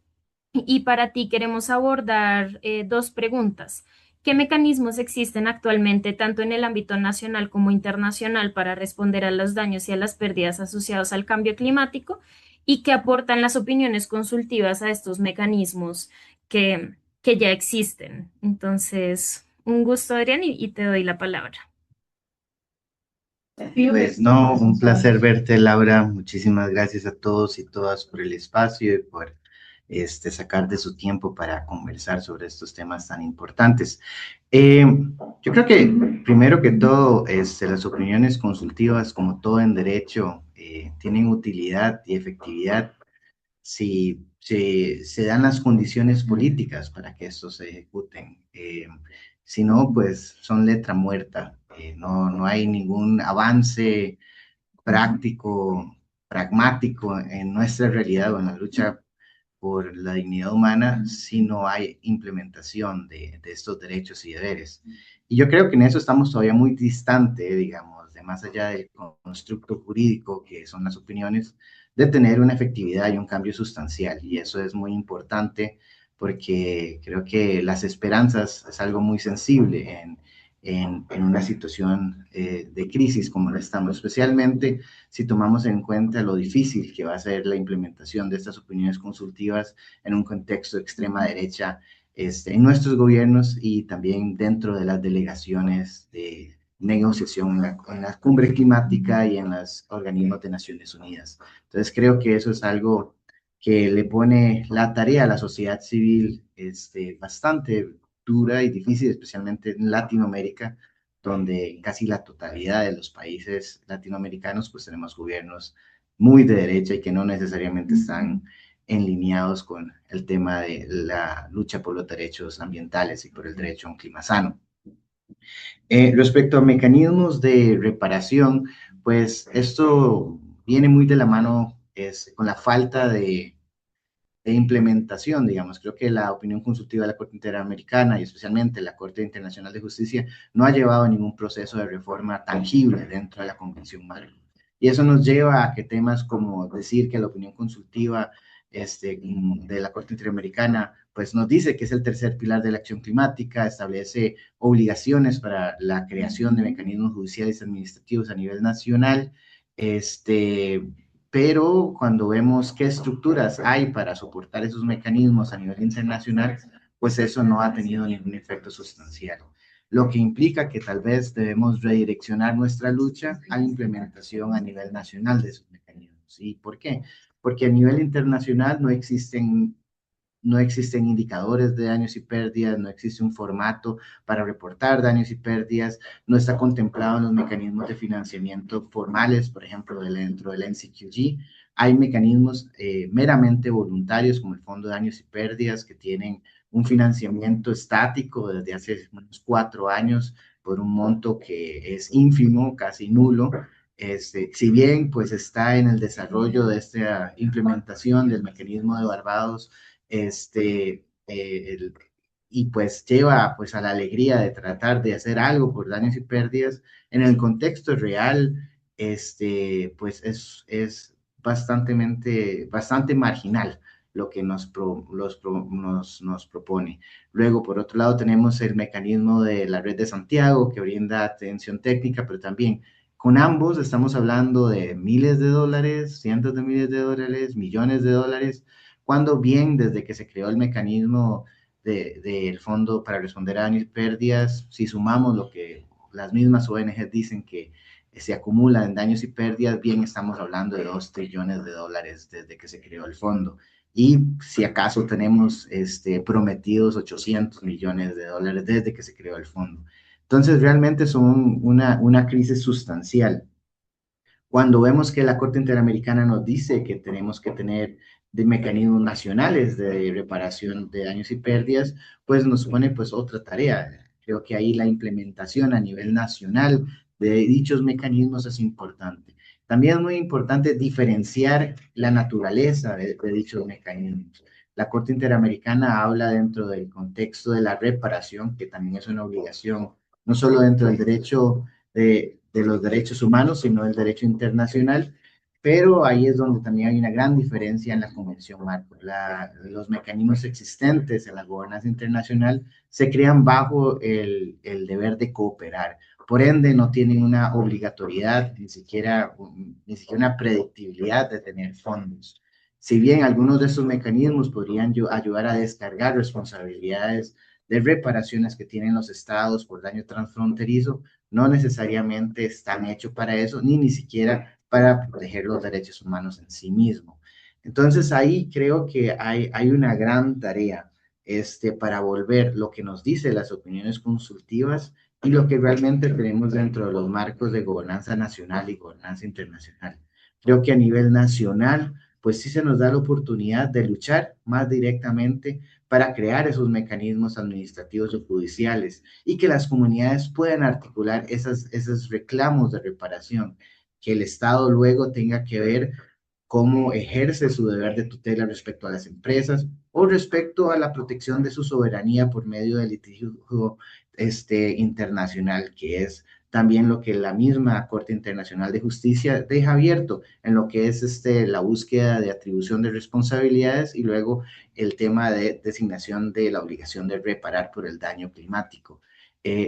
Y para ti queremos abordar dos preguntas. ¿Qué mecanismos existen actualmente, tanto en el ámbito nacional como internacional, para responder a los daños y a las pérdidas asociados al cambio climático? ¿Y qué aportan las opiniones consultivas a estos mecanismos que ya existen? Entonces, un gusto, Adrián, y te doy la palabra. Pues no, un placer verte, Laura. Muchísimas gracias a todos y todas por el espacio y por sacar de su tiempo para conversar sobre estos temas tan importantes. Eh, yo creo que primero que todo, las opiniones consultivas, como todo en derecho, tienen utilidad y efectividad si se dan las condiciones políticas para que estos se ejecuten. Si no, pues son letra muerta. No hay ningún avance práctico, pragmático en nuestra realidad o en la lucha por la dignidad humana si no hay implementación de estos derechos y deberes. Y yo creo que en eso estamos todavía muy distante, digamos, de más allá del constructo jurídico que son las opiniones, de tener una efectividad y un cambio sustancial. Y eso es muy importante porque creo que las esperanzas es algo muy sensible en una situación de crisis como la estamos, especialmente si tomamos en cuenta lo difícil que va a ser la implementación de estas opiniones consultivas en un contexto de extrema derecha en nuestros gobiernos y también dentro de las delegaciones de negociación en la cumbre climática y en los organismos de Naciones Unidas. Entonces creo que eso es algo que le pone la tarea a la sociedad civil bastante dura y difícil, especialmente en Latinoamérica, donde casi la totalidad de los países latinoamericanos pues tenemos gobiernos muy de derecha y que no necesariamente están enlineados con el tema de la lucha por los derechos ambientales y por el derecho a un clima sano. Respecto a mecanismos de reparación, pues esto viene muy de la mano con la falta de implementación, digamos. Creo que la opinión consultiva de la Corte Interamericana y especialmente la Corte Internacional de Justicia no ha llevado a ningún proceso de reforma tangible dentro de la Convención Marco. Y eso nos lleva a que temas como decir que la opinión consultiva de la Corte Interamericana pues nos dice que es el tercer pilar de la acción climática, establece obligaciones para la creación de mecanismos judiciales y administrativos a nivel nacional, pero cuando vemos qué estructuras hay para soportar esos mecanismos a nivel internacional, pues eso no ha tenido ningún efecto sustancial. Lo que implica que tal vez debemos redireccionar nuestra lucha a la implementación a nivel nacional de esos mecanismos. ¿Y por qué? Porque a nivel internacional no existen indicadores de daños y pérdidas, no existe un formato para reportar daños y pérdidas, no está contemplado en los mecanismos de financiamiento formales, por ejemplo, dentro del NCQG. Hay mecanismos meramente voluntarios, como el Fondo de Daños y Pérdidas, que tienen un financiamiento estático desde hace unos 4 años por un monto que es ínfimo, casi nulo. Si bien pues está en el desarrollo de esta implementación del mecanismo de Barbados, el- y pues lleva pues a la alegría de tratar de hacer algo por daños y pérdidas en el contexto real, pues es bastante marginal lo que nos propone. Luego, por otro lado, tenemos el mecanismo de la Red de Santiago que brinda atención técnica, pero también con ambos estamos hablando de miles de dólares, cientos de miles de dólares, millones de dólares, cuando bien desde que se creó el mecanismo del Fondo para Responder a Daños y Pérdidas, si sumamos lo que las mismas ONG dicen que se acumulan en daños y pérdidas, bien estamos hablando de 2 trillones de dólares desde que se creó el fondo. Y si acaso tenemos prometidos 800 millones de dólares desde que se creó el fondo. Entonces, realmente son una crisis sustancial. Cuando vemos que la Corte Interamericana nos dice que tenemos que tener de mecanismos nacionales de reparación de daños y pérdidas, pues nos pone pues otra tarea. Creo que ahí la implementación a nivel nacional de dichos mecanismos es importante. También es muy importante diferenciar la naturaleza de dichos mecanismos. La Corte Interamericana habla dentro del contexto de la reparación, que también es una obligación, no solo dentro del derecho de los derechos humanos, sino del derecho internacional, pero ahí es donde también hay una gran diferencia en la Convención Marco. Los mecanismos existentes en la gobernanza internacional se crean bajo el deber de cooperar. Por ende, no tienen una obligatoriedad, ni siquiera una predictibilidad de tener fondos. Si bien algunos de estos mecanismos podrían ayudar a descargar responsabilidades de reparaciones que tienen los estados por daño transfronterizo, no necesariamente están hechos para eso, ni siquiera para proteger los derechos humanos en sí mismo. Entonces ahí creo que hay una gran tarea para volver lo que nos dice las opiniones consultivas y lo que realmente tenemos dentro de los marcos de gobernanza nacional y gobernanza internacional. Creo que a nivel nacional, pues sí se nos da la oportunidad de luchar más directamente para crear esos mecanismos administrativos o judiciales y que las comunidades puedan articular esos reclamos de reparación, que el Estado luego tenga que ver cómo ejerce su deber de tutela respecto a las empresas o respecto a la protección de su soberanía por medio del litigio internacional, que es también lo que la misma Corte Internacional de Justicia deja abierto en lo que es la búsqueda de atribución de responsabilidades y luego el tema de designación de la obligación de reparar por el daño climático.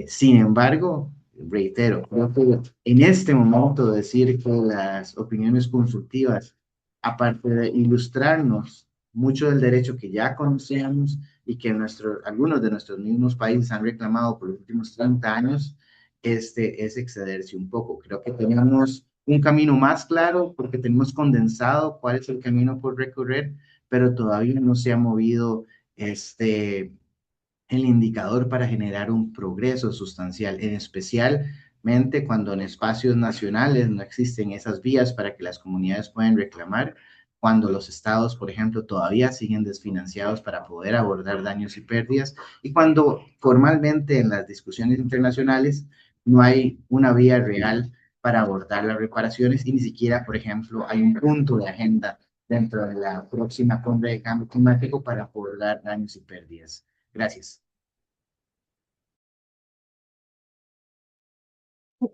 Sin embargo, reitero, creo que en este momento decir que las opiniones consultivas, aparte de ilustrarnos mucho del derecho que ya conocíamos y que algunos de nuestros mismos países han reclamado por los últimos 30 años, es excederse un poco. Creo que tenemos un camino más claro porque tenemos condensado cuál es el camino por recorrer, pero todavía no se ha movido el indicador para generar un progreso sustancial, en especialmente cuando en espacios nacionales no existen esas vías para que las comunidades puedan reclamar, cuando los estados, por ejemplo, todavía siguen desfinanciados para poder abordar daños y pérdidas, y cuando formalmente en las discusiones internacionales no hay una vía real para abordar las reparaciones y ni siquiera, por ejemplo, hay un punto de agenda dentro de la próxima cumbre de cambio climático para abordar daños y pérdidas. Gracias.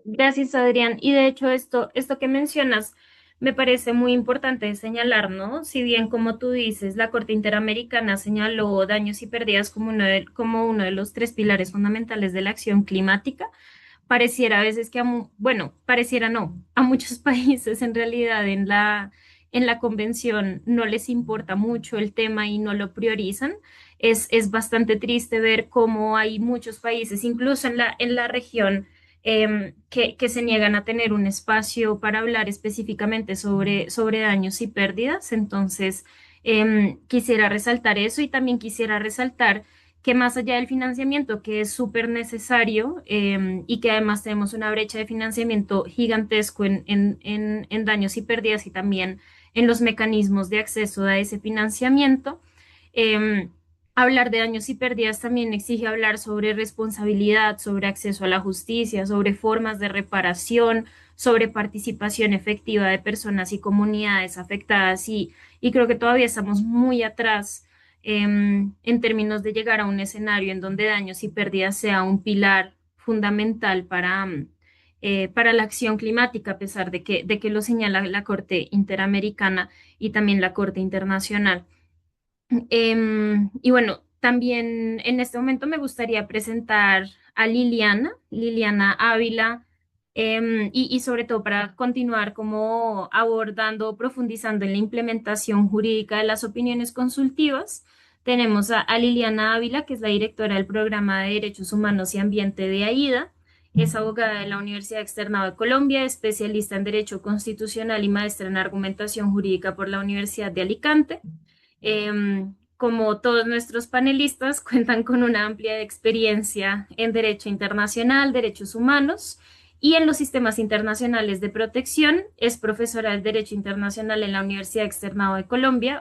Gracias, Adrián. Y de hecho, esto que mencionas me parece muy importante de señalar, ¿no? Si bien, como tú dices, la Corte Interamericana señaló daños y pérdidas como uno de los tres pilares fundamentales de la acción climática, pareciera a veces que, bueno, pareciera no, a muchos países en realidad en la convención no les importa mucho el tema y no lo priorizan. Es bastante triste ver cómo hay muchos países, incluso en la región, que se niegan a tener un espacio para hablar específicamente sobre daños y pérdidas. Entonces, quisiera resaltar eso y también quisiera resaltar que más allá del financiamiento, que es súper necesario y que además tenemos una brecha de financiamiento gigantesco en daños y pérdidas y también en los mecanismos de acceso a ese financiamiento, eh, hablar de daños y pérdidas también exige hablar sobre responsabilidad, sobre acceso a la justicia, sobre formas de reparación, sobre participación efectiva de personas y comunidades afectadas y creo que todavía estamos muy atrás en términos de llegar a un escenario en donde daños y pérdidas sea un pilar fundamental para la acción climática, a pesar de que lo señala la Corte Interamericana y también la Corte Internacional. Y bueno, también en este momento me gustaría presentar a Liliana Ávila, y sobre todo para continuar como abordando, profundizando en la implementación jurídica de las opiniones consultivas. Tenemos a Liliana Ávila, que es la directora del Programa de Derechos Humanos y Ambiente de AIDA. Es abogada de la Universidad Externado de Colombia, especialista en Derecho Constitucional y maestra en Argumentación Jurídica por la Universidad de Alicante. Como todos nuestros panelistas, cuentan con una amplia experiencia en derecho internacional, derechos humanos y en los sistemas internacionales de protección. Es profesora del Derecho Internacional en la Universidad Externado de Colombia,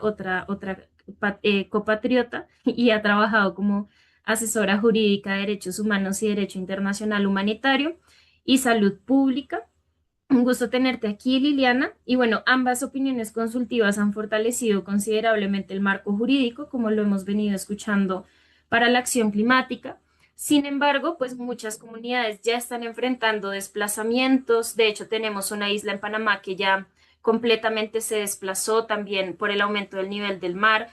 copatriota, y ha trabajado como asesora jurídica de derechos humanos y derecho internacional humanitario y salud pública. Un gusto tenerte aquí, Liliana. Y bueno, ambas opiniones consultivas han fortalecido considerablemente el marco jurídico, como lo hemos venido escuchando, para la acción climática. Sin embargo, pues muchas comunidades ya están enfrentando desplazamientos. De hecho, tenemos una isla en Panamá que ya completamente se desplazó también por el aumento del nivel del mar.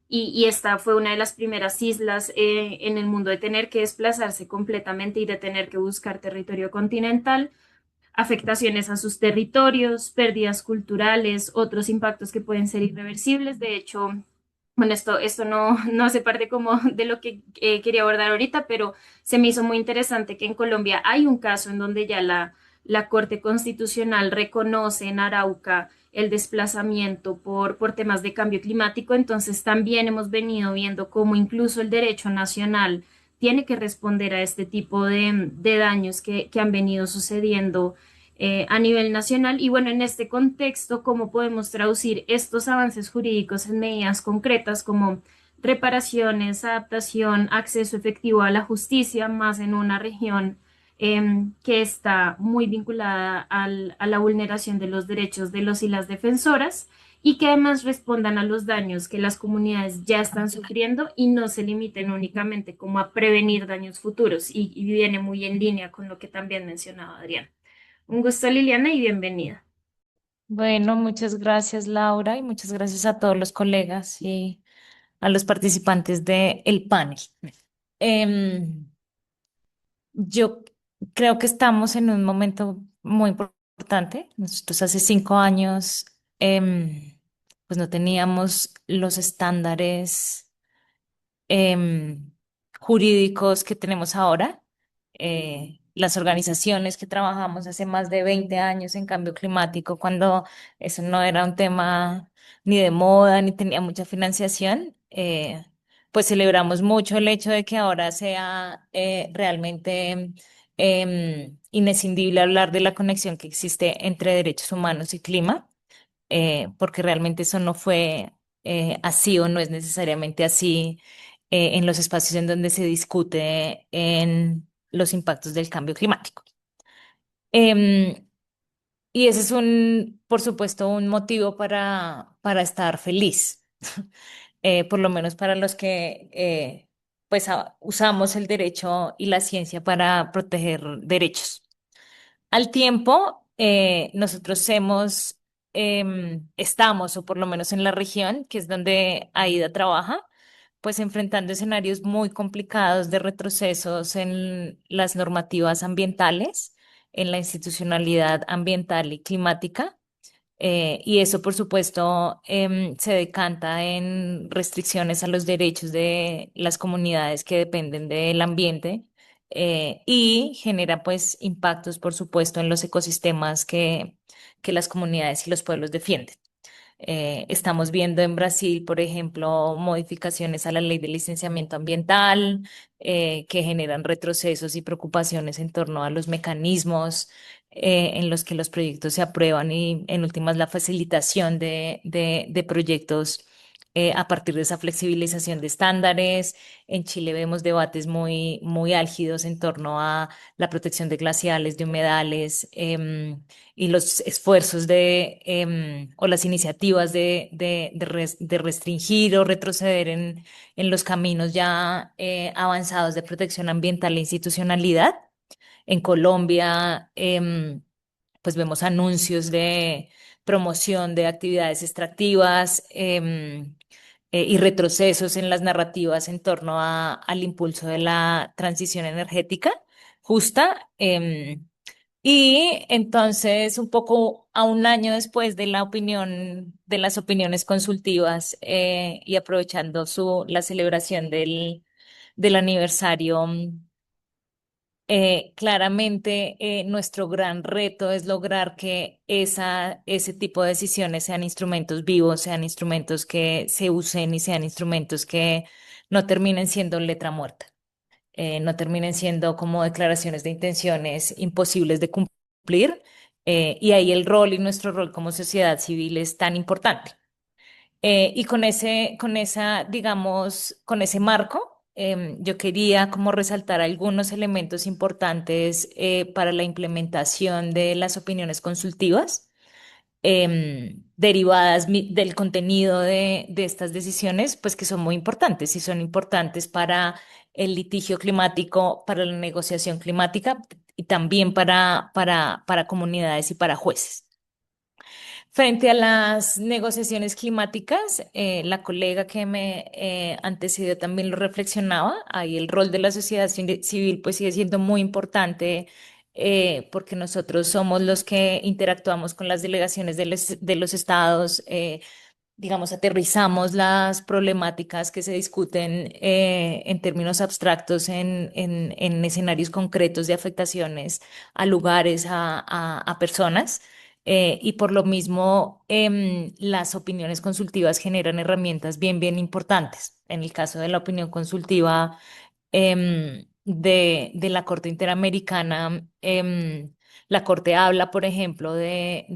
Y esta fue una de las primeras islas en el mundo de tener que desplazarse completamente y de tener que buscar territorio continental, afectaciones a sus territorios, pérdidas culturales, otros impactos que pueden ser irreversibles. De hecho, bueno, esto no hace parte como de lo que quería abordar ahorita, pero se me hizo muy interesante que en Colombia hay un caso en donde ya la Corte Constitucional reconoce en Arauca el desplazamiento por temas de cambio climático. Entonces también hemos venido viendo cómo incluso el derecho nacional tiene que responder a este tipo de daños que han venido sucediendo a nivel nacional. Y bueno, en este contexto, ¿cómo podemos traducir estos avances jurídicos en medidas concretas como reparaciones, adaptación, acceso efectivo a la justicia, más en una región que está muy vinculada a la vulneración de los derechos de los y las defensoras? Y que además respondan a los daños que las comunidades ya están sufriendo y no se limiten únicamente como a prevenir daños futuros, y viene muy en línea con lo que también mencionaba Adrián. Un gusto, Liliana, y bienvenida. Bueno, muchas gracias, Laura, y muchas gracias a todos los colegas y a los participantes del panel. Em, yo creo que estamos en un momento muy importante. Nosotros hace 5 años, pues no teníamos los estándares em, jurídicos que tenemos ahora. Las organizaciones que trabajamos hace más de 20 años en cambio climático, cuando eso no era un tema ni de moda ni tenía mucha financiación, pues celebramos mucho el hecho de que ahora sea realmente inescindible hablar de la conexión que existe entre derechos humanos y clima, porque realmente eso no fue así o no es necesariamente así en los espacios en donde se discute en los impactos del cambio climático. Em, y ese es por supuesto, un motivo para estar feliz, por lo menos para los que pues usamos el derecho y la ciencia para proteger derechos. Al tiempo, nosotros estamos, o por lo menos en la región, que es donde AIDA trabaja, pues enfrentando escenarios muy complicados de retrocesos en las normativas ambientales, en la institucionalidad ambiental y climática. Y eso, por supuesto, se decanta en restricciones a los derechos de las comunidades que dependen del ambiente, y genera, pues, impactos, por supuesto, en los ecosistemas que las comunidades y los pueblos defienden. Estamos viendo en Brasil, por ejemplo, modificaciones a la ley de licenciamiento ambiental, que generan retrocesos y preocupaciones en torno a los mecanismos en los que los proyectos se aprueban y, en últimas, la facilitación de proyectos a partir de esa flexibilización de estándares. En Chile vemos debates muy álgidos en torno a la protección de glaciales, de humedales, y los esfuerzos o las iniciativas de restringir o retroceder en los caminos ya avanzados de protección ambiental e institucionalidad. En Colombia, pues vemos anuncios de promoción de actividades extractivas, y retrocesos en las narrativas en torno al impulso de la transición energética justa. Y entonces, un poco a un año después de de las opiniones consultivas, y aprovechando la celebración del aniversario. Claramente, nuestro gran reto es lograr que ese tipo de decisiones sean instrumentos vivos, sean instrumentos que se usen y sean instrumentos que no terminen siendo letra muerta, no terminen siendo como declaraciones de intenciones imposibles de cumplir. Y ahí el rol y nuestro rol como sociedad civil es tan importante. Y digamos, con ese marco, yo quería como resaltar algunos elementos importantes para la implementación de las opiniones consultivas, derivadas del contenido de estas decisiones, pues que son muy importantes y son importantes para el litigio climático, para la negociación climática y también para comunidades y para jueces. Frente a las negociaciones climáticas, la colega que me antecedió también lo reflexionaba. Ahí el rol de la sociedad civil pues sigue siendo muy importante, porque nosotros somos los que interactuamos con las delegaciones de los estados, digamos, aterrizamos las problemáticas que se discuten en términos abstractos en escenarios concretos de afectaciones a lugares, a personas. Y por lo mismo, las opiniones consultivas generan herramientas bien importantes. En el caso de la opinión consultiva de la Corte Interamericana, la Corte habla, por ejemplo, de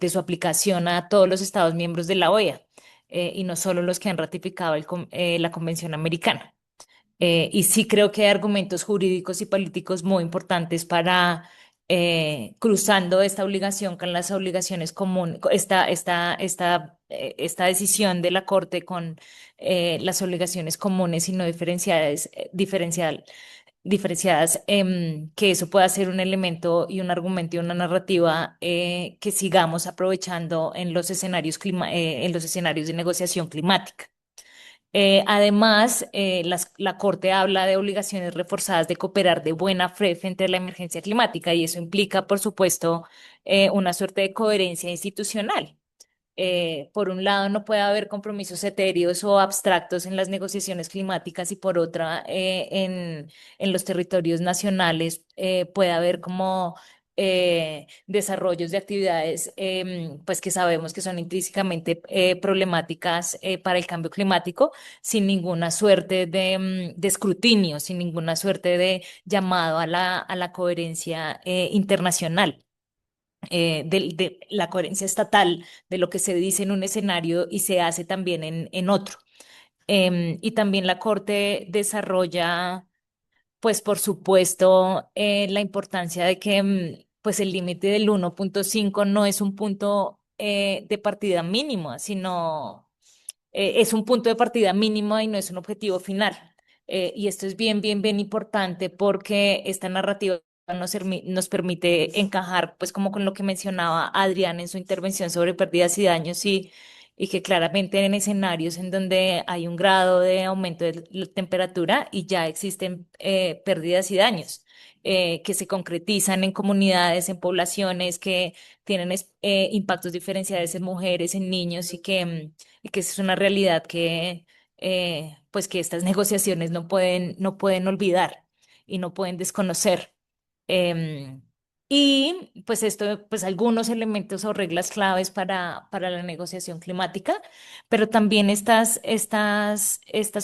su aplicación a todos los Estados miembros de la OEA, y no solo los que han ratificado la Convención Americana. Y sí creo que hay argumentos jurídicos y políticos muy importantes para, cruzando esta obligación con las obligaciones comunes, esta decisión de la Corte con las obligaciones comunes y no diferenciadas, que eso pueda ser un elemento y un argumento y una narrativa, que sigamos aprovechando en los en los escenarios de negociación climática. Además, la Corte habla de obligaciones reforzadas de cooperar de buena fe frente a la emergencia climática, y eso implica, por supuesto, una suerte de coherencia institucional. Por un lado, no puede haber compromisos etéreos o abstractos en las negociaciones climáticas, y por otra, en los territorios nacionales puede haber como desarrollos de actividades, pues que sabemos que son intrínsecamente problemáticas para el cambio climático, sin ninguna suerte de escrutinio, sin ninguna suerte de llamado a la coherencia internacional, de la coherencia estatal de lo que se dice en un escenario y se hace también en otro. Y también la Corte desarrolla, pues por supuesto, la importancia de que, pues el límite del 1,5 no es un punto de partida mínimo, sino es un punto de partida mínimo y no es un objetivo final. Y esto es bien importante, porque esta narrativa nos permite encajar, pues como con lo que mencionaba Adrián en su intervención sobre pérdidas y daños, y que claramente en escenarios en donde hay un grado de aumento de la temperatura y ya existen pérdidas y daños, que se concretizan en comunidades, en poblaciones, que tienen impactos diferenciales en mujeres, en niños, y que es una realidad que, pues que estas negociaciones no pueden olvidar y no pueden desconocer. Em, y pues esto, pues algunos elementos o reglas claves para la negociación climática, pero también estas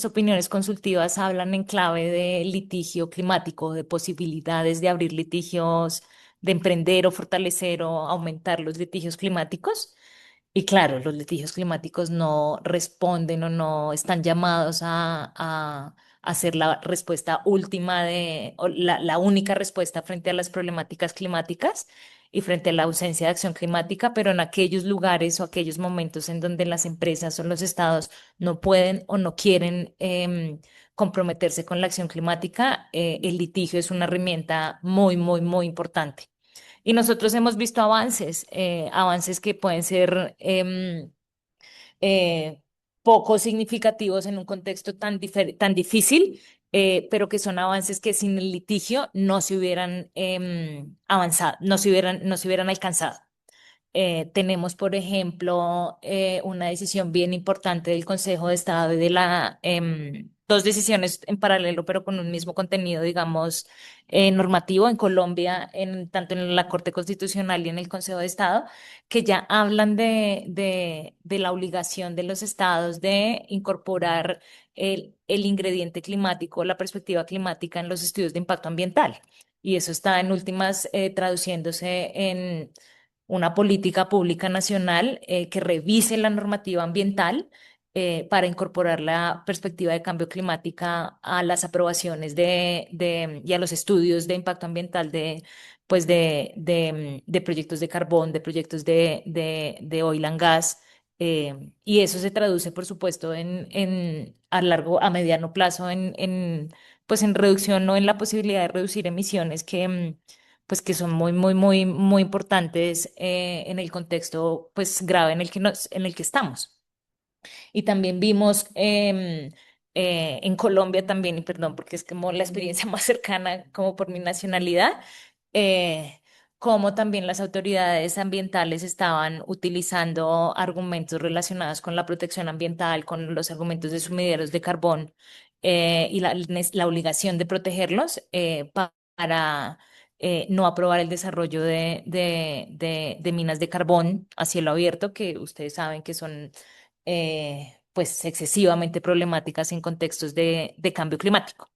opiniones consultivas hablan en clave de litigio climático, de posibilidades de abrir litigios, de emprender o fortalecer o aumentar los litigios climáticos. Y claro, los litigios climáticos no responden o no están llamados a ser la respuesta última o la única respuesta frente a las problemáticas climáticas y frente a la ausencia de acción climática, pero en aquellos lugares o aquellos momentos en donde las empresas o los estados no pueden o no quieren comprometerse con la acción climática, el litigio es una herramienta muy, muy, muy importante. Y nosotros hemos visto avances, avances que pueden ser eh, poco significativos en un contexto tan difícil, pero que son avances que sin el litigio no se hubieran avanzado, no se hubieran alcanzado. Tenemos, por ejemplo, una decisión bien importante del Consejo de Estado y de dos decisiones en paralelo, pero con un mismo contenido, digamos, normativo en Colombia, tanto en la Corte Constitucional y en el Consejo de Estado, que ya hablan de la obligación de los estados de incorporar el ingrediente climático, la perspectiva climática en los estudios de impacto ambiental. Y eso está en últimas traduciéndose en una política pública nacional que revise la normativa ambiental para incorporar la perspectiva de cambio climática a las aprobaciones y a los estudios de impacto ambiental pues de proyectos de carbón, de proyectos de oil and gas. Y eso se traduce, por supuesto, a mediano plazo pues en reducción o en la posibilidad de reducir emisiones pues que son muy, muy, muy, muy importantes en el contexto pues grave en el que estamos. Y también vimos en Colombia también, y perdón, porque es como la experiencia más cercana como por mi nacionalidad, eh, cómo también las autoridades ambientales estaban utilizando argumentos relacionados con la protección ambiental, con los argumentos de sumideros de carbón y la obligación de protegerlos para no aprobar el desarrollo de minas de carbón a cielo abierto, que ustedes saben que son pues excesivamente problemáticas en contextos de cambio climático.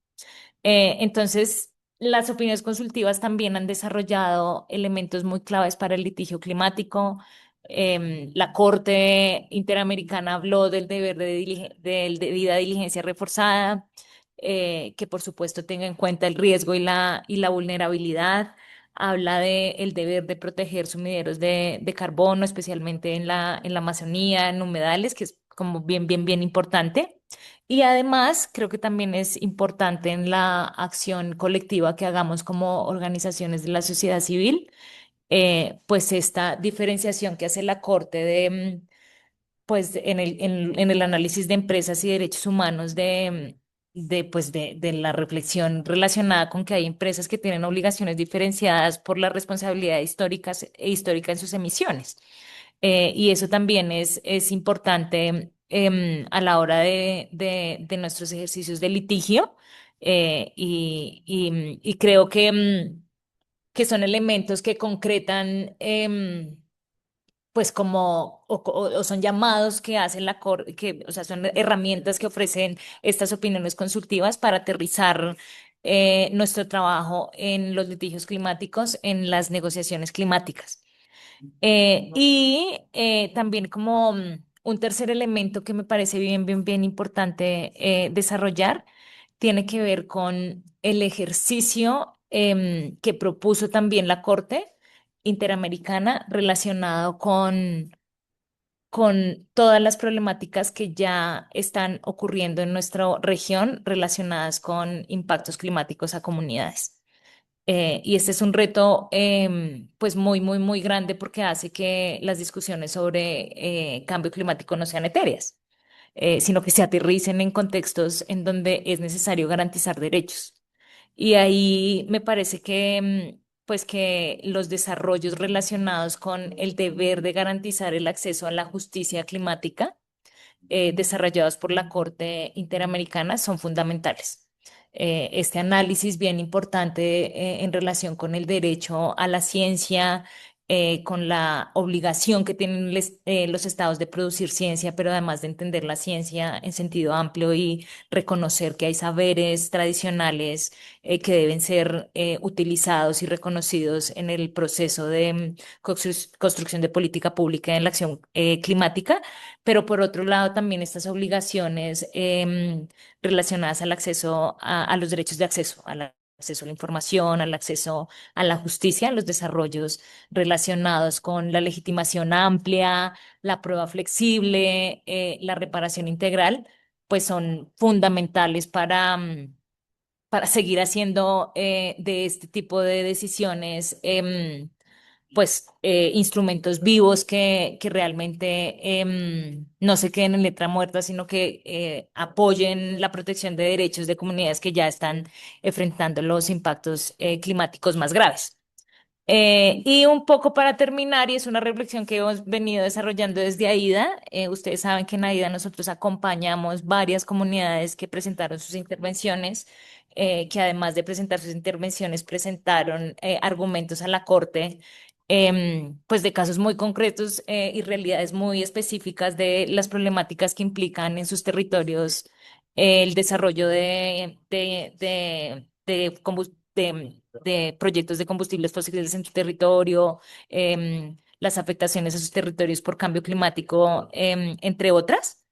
Entonces, las opiniones consultivas también han desarrollado elementos muy claves para el litigio climático. La Corte Interamericana habló del deber del debida diligencia reforzada, que por supuesto tenga en cuenta el riesgo y la vulnerabilidad. Habla del deber de proteger sumideros de carbono, especialmente en la Amazonía, en humedales, que es como bien, bien, bien importante. Y además, creo que también es importante en la acción colectiva que hagamos como organizaciones de la sociedad civil, pues esta diferenciación que hace la Corte pues en el análisis de empresas y derechos humanos de la reflexión relacionada con que hay empresas que tienen obligaciones diferenciadas por la responsabilidad histórica en sus emisiones. Y eso también es importante a la hora de nuestros ejercicios de litigio. Y creo que son elementos que concretan, pues o son llamados que hacen o sea, son herramientas que ofrecen estas opiniones consultivas para aterrizar nuestro trabajo en los litigios climáticos, en las negociaciones climáticas. También como un tercer elemento que me parece bien, bien, bien importante desarrollar tiene que ver con el ejercicio que propuso también la Corte Interamericana relacionado con todas las problemáticas que ya están ocurriendo en nuestra región relacionadas con impactos climáticos a comunidades. Y este es un reto pues muy, muy, muy grande porque hace que las discusiones sobre cambio climático no sean etéreas, sino que se aterricen en contextos en donde es necesario garantizar derechos. Y ahí me parece pues que los desarrollos relacionados con el deber de garantizar el acceso a la justicia climática desarrollados por la Corte Interamericana son fundamentales. Este análisis bien importante en relación con el derecho a la ciencia con la obligación que tienen los estados de producir ciencia, pero además de entender la ciencia en sentido amplio y reconocer que hay saberes tradicionales que deben ser utilizados y reconocidos en el proceso de construcción de política pública en la acción climática, pero por otro lado también estas obligaciones relacionadas al acceso a los derechos de acceso, al acceso a la información, al acceso a la justicia, a los desarrollos relacionados con la legitimación amplia, la prueba flexible, la reparación integral, pues son fundamentales para seguir haciendo de este tipo de decisiones, pues, instrumentos vivos que realmente no se queden en letra muerta, sino que apoyen la protección de derechos de comunidades que ya están enfrentando los impactos climáticos más graves. Y un poco para terminar, y es una reflexión que hemos venido desarrollando desde AIDA, ustedes saben que en AIDA nosotros acompañamos varias comunidades que presentaron sus intervenciones, que además de presentar sus intervenciones, presentaron argumentos a la Corte, pues de casos muy concretos y realidades muy específicas de las problemáticas que implican en sus territorios el desarrollo de proyectos de combustibles fósiles en su territorio, las afectaciones a sus territorios por cambio climático, entre otras.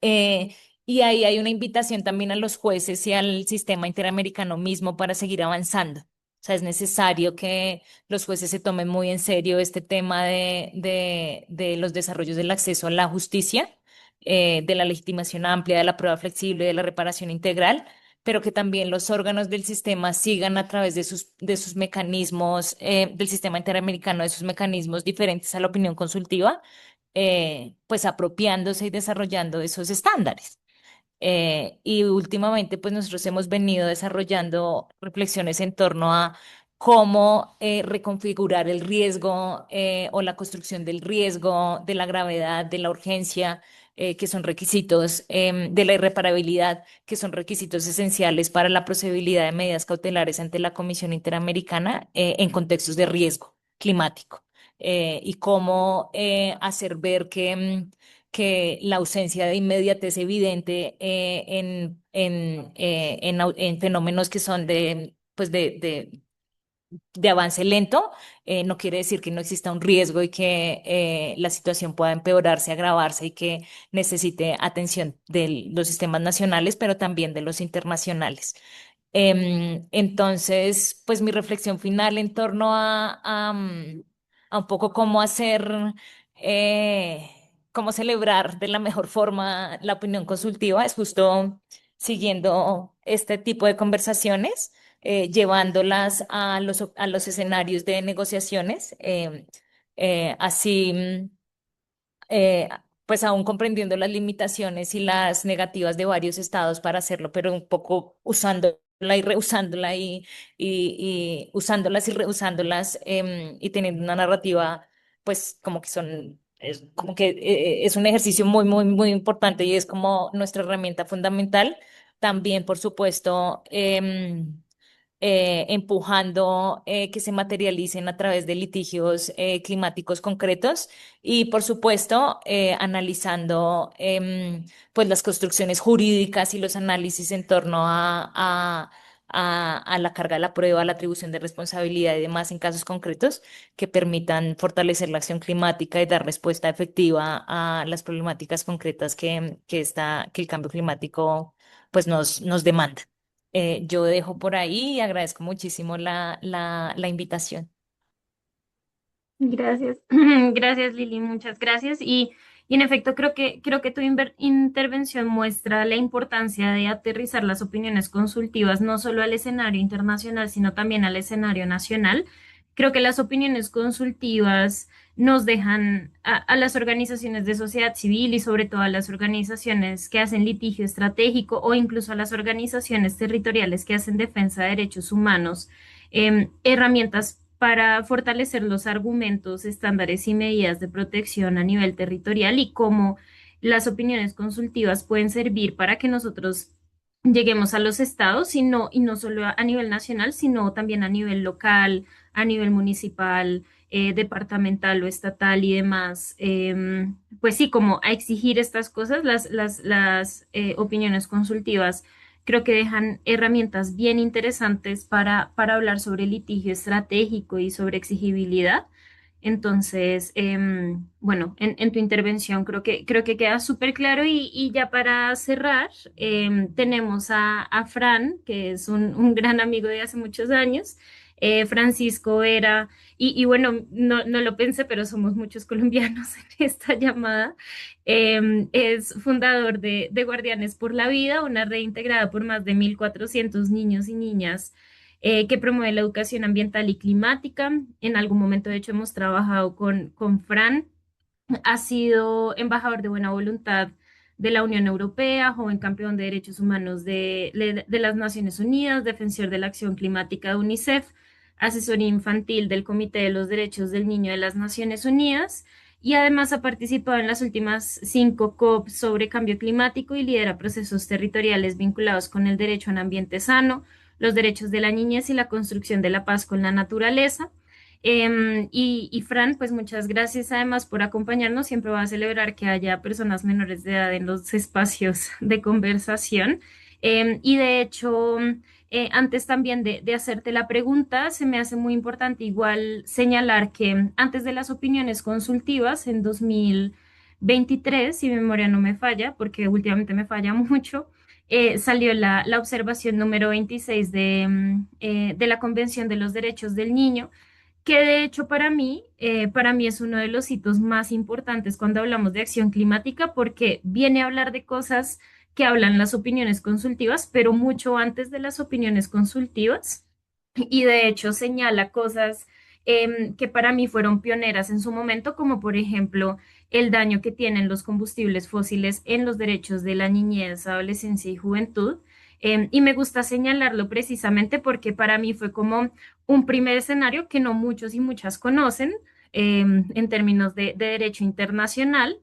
Eh, y ahí hay una invitación también a los jueces y al sistema interamericano mismo para seguir avanzando. O sea, es necesario que los jueces se tomen muy en serio este tema de los desarrollos del acceso a la justicia, de la legitimación amplia, de la prueba flexible, de la reparación integral, pero que también los órganos del sistema sigan a través de sus mecanismos, del sistema interamericano, de sus mecanismos diferentes a la opinión consultiva, pues apropiándose y desarrollando esos estándares. Y últimamente, pues nosotros hemos venido desarrollando reflexiones en torno a cómo reconfigurar el riesgo o la construcción del riesgo, de la gravedad, de la urgencia, que son requisitos, de la irreparabilidad, que son requisitos esenciales para la procedibilidad de medidas cautelares ante la Comisión Interamericana en contextos de riesgo climático. Y cómo hacer ver que la ausencia de inmediatez evidente en fenómenos que son pues de avance lento, no quiere decir que no exista un riesgo y que la situación pueda empeorarse, agravarse y que necesite atención de los sistemas nacionales, pero también de los internacionales. Entonces, pues mi reflexión final en torno a un poco cómo hacer, eh, cómo celebrar de la mejor forma la opinión consultiva es justo siguiendo este tipo de conversaciones, llevándolas a los escenarios de negociaciones, así. Eh, pues aún comprendiendo las limitaciones y las negativas de varios estados para hacerlo, pero un poco usándola y reusándola y usándolas y reusándolas, y teniendo una narrativa, pues como que como que es un ejercicio muy, muy, muy importante y es como nuestra herramienta fundamental. También, por supuesto, empujando que se materialicen a través de litigios climáticos concretos y, por supuesto, analizando pues las construcciones jurídicas y los análisis en torno a la carga de la prueba, a la atribución de responsabilidad y demás en casos concretos que permitan fortalecer la acción climática y dar respuesta efectiva a las problemáticas concretas que el cambio climático pues nos demanda. Yo dejo por ahí y agradezco muchísimo la invitación. Gracias, gracias Lili, muchas gracias. Y en efecto, creo que tu intervención muestra la importancia de aterrizar las opiniones consultivas no solo al escenario internacional, sino también al escenario nacional. Creo que las opiniones consultivas nos dejan a las organizaciones de sociedad civil y sobre todo a las organizaciones que hacen litigio estratégico o incluso a las organizaciones territoriales que hacen defensa de derechos humanos, herramientas para fortalecer los argumentos, estándares y medidas de protección a nivel territorial y cómo las opiniones consultivas pueden servir para que nosotros lleguemos a los estados y no solo a nivel nacional, sino también a nivel local, a nivel municipal, departamental o estatal y demás. Pues sí, como a exigir estas cosas, las opiniones consultivas creo que dejan herramientas bien interesantes para hablar sobre litigio estratégico y sobre exigibilidad. Entonces, bueno, en tu intervención creo que queda súper claro y ya para cerrar, tenemos a Fran, que es un gran amigo de hace muchos años, Francisco Vera, y bueno, no lo pensé, pero somos muchos colombianos en esta llamada. Es fundador de Guardianes por la Vida, una red integrada por más de 1.400 niños y niñas que promueve la educación ambiental y climática. En algún momento, de hecho, hemos trabajado con Fran. Ha sido embajador de buena voluntad de la Unión Europea, joven campeón de derechos humanos de las Naciones Unidas, defensor de la acción climática de UNICEF, asesor infantil del Comité de los Derechos del Niño de las Naciones Unidas y además ha participado en las últimas 5 COP sobre cambio climático y lidera procesos territoriales vinculados con el derecho a un ambiente sano, los derechos de la niñez y la construcción de la paz con la naturaleza. Y Fran, pues muchas gracias además por acompañarnos. Siempre va a celebrar que haya personas menores de edad en los espacios de conversación. Y de hecho, antes también de hacerte la pregunta, se me hace muy importante igual señalar que antes de las opiniones consultivas en 2023, si mi memoria no me falla, porque últimamente me falla mucho, salió la observación número 26 de la Convención de los Derechos del Niño que de hecho para mí es uno de los hitos más importantes cuando hablamos de acción climática, porque viene a hablar de cosas que hablan las opiniones consultivas, pero mucho antes de las opiniones consultivas, y de hecho señala cosas que para mí fueron pioneras en su momento, como por ejemplo el daño que tienen los combustibles fósiles en los derechos de la niñez, adolescencia y juventud. Y me gusta señalarlo precisamente porque para mí fue como un primer escenario que no muchos y muchas conocen en términos de derecho internacional,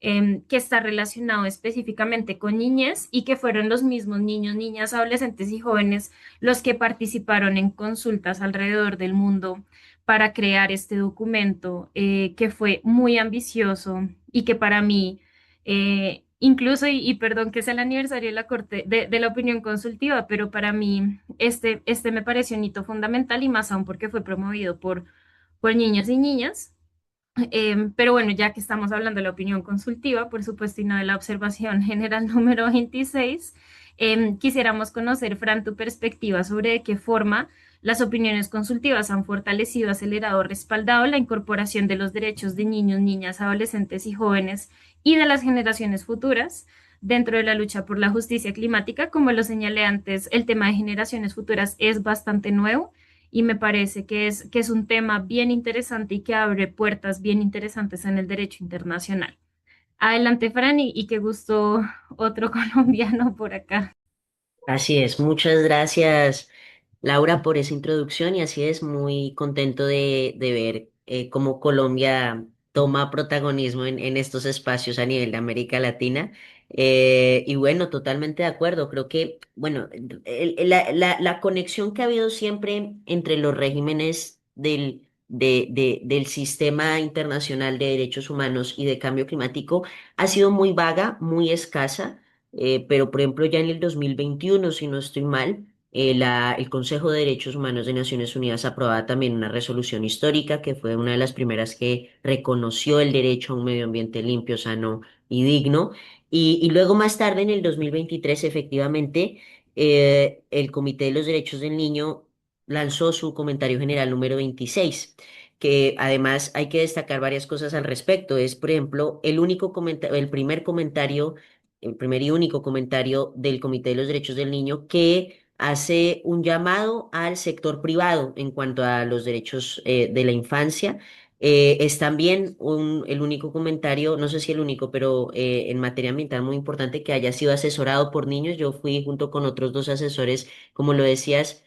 que está relacionado específicamente con niñez y que fueron los mismos niños, niñas, adolescentes y jóvenes los que participaron en consultas alrededor del mundo para crear este documento que fue muy ambicioso y que para mí, incluso, y perdón que es el aniversario de la Corte de la opinión consultiva, pero para mí este me pareció un hito fundamental y más aún porque fue promovido por niños y niñas. Pero bueno, ya que estamos hablando de la opinión consultiva, por supuesto, y no de la observación general número 26, quisiéramos conocer, Fran, tu perspectiva sobre de qué forma las opiniones consultivas han fortalecido, acelerado, respaldado la incorporación de los derechos de niños, niñas, adolescentes y jóvenes y de las generaciones futuras dentro de la lucha por la justicia climática. Como lo señalé antes, el tema de generaciones futuras es bastante nuevo y me parece que es un tema bien interesante y que abre puertas bien interesantes en el derecho internacional. Adelante, Fran, y qué gusto otro colombiano por acá. Así es, muchas gracias Laura por esa introducción y así es, muy contento de ver cómo Colombia toma protagonismo en estos espacios a nivel de América Latina. Y bueno, totalmente de acuerdo, creo que, bueno, la conexión que ha habido siempre entre los regímenes del sistema internacional de derechos humanos y de cambio climático ha sido muy vaga, muy escasa. Pero por ejemplo ya en el 2021, si no estoy mal, el Consejo de Derechos Humanos de Naciones Unidas aprobaba también una resolución histórica que fue una de las primeras que reconoció el derecho a un medio ambiente limpio, sano y digno. Y luego más tarde, en el 2023, efectivamente, el Comité de los Derechos del Niño lanzó su comentario general número 26, que además hay que destacar varias cosas al respecto. Es, por ejemplo, el primer y único comentario del Comité de los Derechos del Niño que hace un llamado al sector privado en cuanto a los derechos de la infancia. Es también el único comentario, no sé si el único, pero en materia ambiental muy importante que haya sido asesorado por niños. Yo fui junto con otros dos asesores, como lo decías,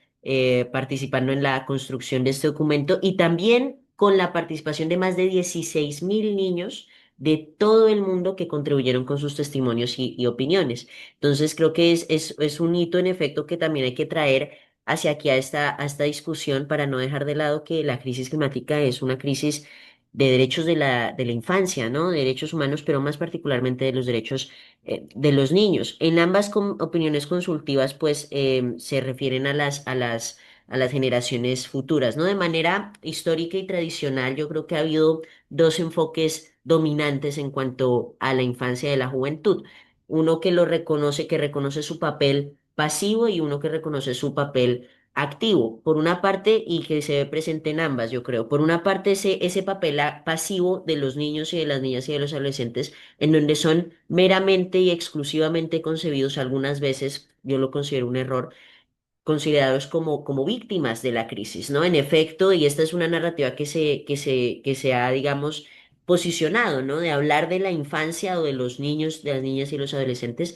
participando en la construcción de este documento y también con la participación de más de 16.000 niños de todo el mundo que contribuyeron con sus testimonios y opiniones. Entonces creo que es un hito en efecto que también hay que traer hacia aquí a esta discusión para no dejar de lado que la crisis climática es una crisis de derechos de la infancia, ¿no? De derechos humanos, pero más particularmente de los derechos de los niños. En ambas opiniones consultivas, pues, se refieren a las generaciones futuras, ¿no? De manera histórica y tradicional, yo creo que ha habido dos enfoques dominantes en cuanto a la infancia y la juventud. Uno que lo reconoce, que reconoce su papel pasivo y uno que reconoce su papel activo, por una parte, y que se ve presente en ambas, yo creo. Por una parte, ese papel pasivo de los niños y de las niñas y de los adolescentes, en donde son meramente y exclusivamente concebidos algunas veces, yo lo considero un error, considerados como víctimas de la crisis, ¿no? En efecto, y esta es una narrativa que se ha, digamos, posicionado, ¿no? De hablar de la infancia o de los niños, de las niñas y los adolescentes,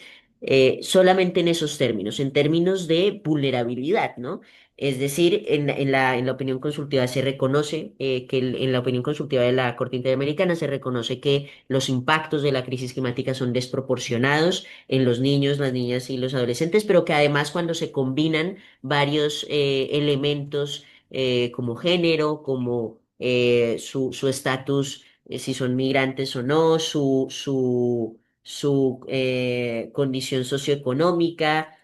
solamente en esos términos, en términos de vulnerabilidad, ¿no? Es decir, en la opinión consultiva se reconoce en la opinión consultiva de la Corte Interamericana se reconoce que los impactos de la crisis climática son desproporcionados en los niños, las niñas y los adolescentes, pero que además cuando se combinan varios elementos como género, como su estatus, si son migrantes o no, su condición socioeconómica,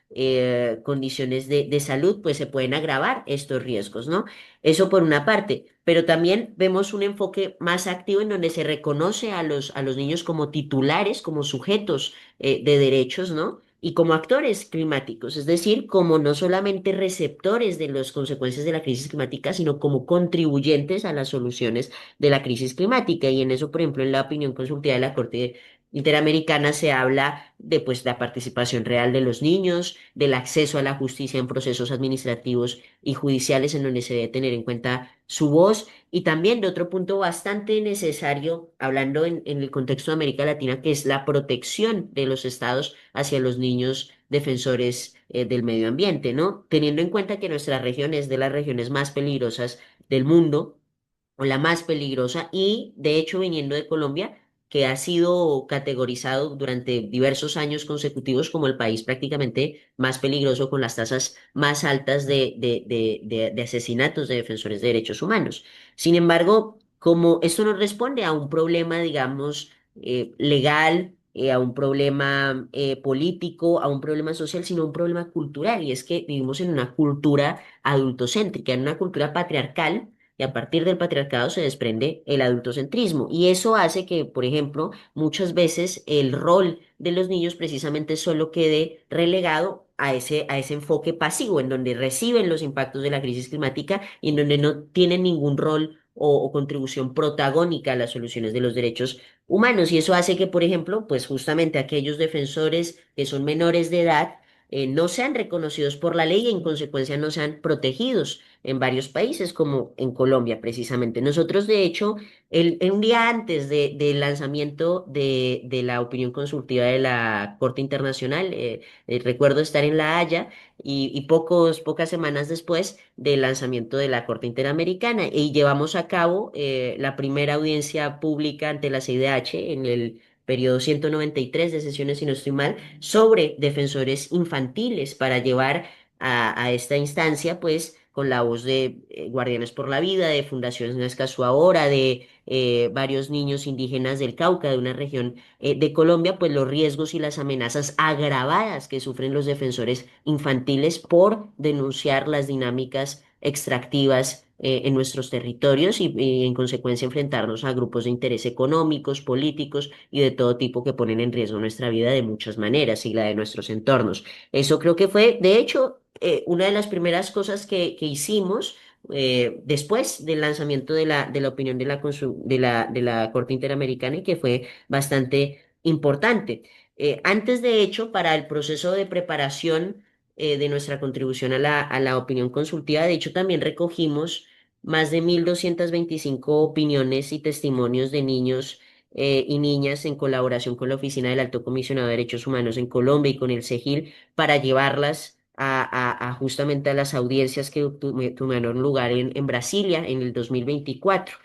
condiciones de salud, pues se pueden agravar estos riesgos, ¿no? Eso por una parte, pero también vemos un enfoque más activo en donde se reconoce a los niños como titulares, como sujetos de derechos, ¿no? Y como actores climáticos, es decir, como no solamente receptores de las consecuencias de la crisis climática, sino como contribuyentes a las soluciones de la crisis climática. Y en eso, por ejemplo, en la opinión consultiva de la Corte Interamericana se habla de pues la participación real de los niños, del acceso a la justicia en procesos administrativos y judiciales en donde se debe tener en cuenta su voz y también de otro punto bastante necesario, hablando en el contexto de América Latina, que es la protección de los estados hacia los niños defensores del medio ambiente, ¿no? Teniendo en cuenta que nuestra región es de las regiones más peligrosas del mundo o la más peligrosa y de hecho viniendo de Colombia, que ha sido categorizado durante diversos años consecutivos como el país prácticamente más peligroso con las tasas más altas de asesinatos de defensores de derechos humanos. Sin embargo, como esto no responde a un problema, digamos, legal, a un problema político, a un problema social, sino a un problema cultural, y es que vivimos en una cultura adultocéntrica, en una cultura patriarcal y a partir del patriarcado se desprende el adultocentrismo. Y eso hace que, por ejemplo, muchas veces el rol de los niños precisamente solo quede relegado a ese enfoque pasivo, en donde reciben los impactos de la crisis climática y en donde no tienen ningún rol o contribución protagónica a las soluciones de los derechos humanos. Y eso hace que, por ejemplo, pues justamente aquellos defensores que son menores de edad, no sean reconocidos por la ley y en consecuencia no sean protegidos en varios países, como en Colombia precisamente. Nosotros, de hecho, un día antes del lanzamiento de la opinión consultiva de la Corte Internacional, recuerdo estar en La Haya y pocas semanas después del lanzamiento de la Corte Interamericana y llevamos a cabo la primera audiencia pública ante la CIDH en el periodo 193 de sesiones, si no estoy mal, sobre defensores infantiles para llevar a esta instancia, pues, con la voz de Guardianes por la Vida, de Fundación Escazú Ahora, de varios niños indígenas del Cauca, de una región de Colombia, pues los riesgos y las amenazas agravadas que sufren los defensores infantiles por denunciar las dinámicas extractivas en nuestros territorios y en consecuencia enfrentarnos a grupos de interés económicos, políticos y de todo tipo que ponen en riesgo nuestra vida de muchas maneras y la de nuestros entornos. Eso creo que fue, de hecho, una de las primeras cosas que hicimos después del lanzamiento de la opinión de la Corte Interamericana y que fue bastante importante. Antes, de hecho, para el proceso de preparación de nuestra contribución a la opinión consultiva, de hecho, también recogimos más de 1.225 opiniones y testimonios de niños y niñas en colaboración con la Oficina del Alto Comisionado de Derechos Humanos en Colombia y con el CEGIL para llevarlas a justamente a las audiencias que tuvieron lugar en Brasilia en el 2024.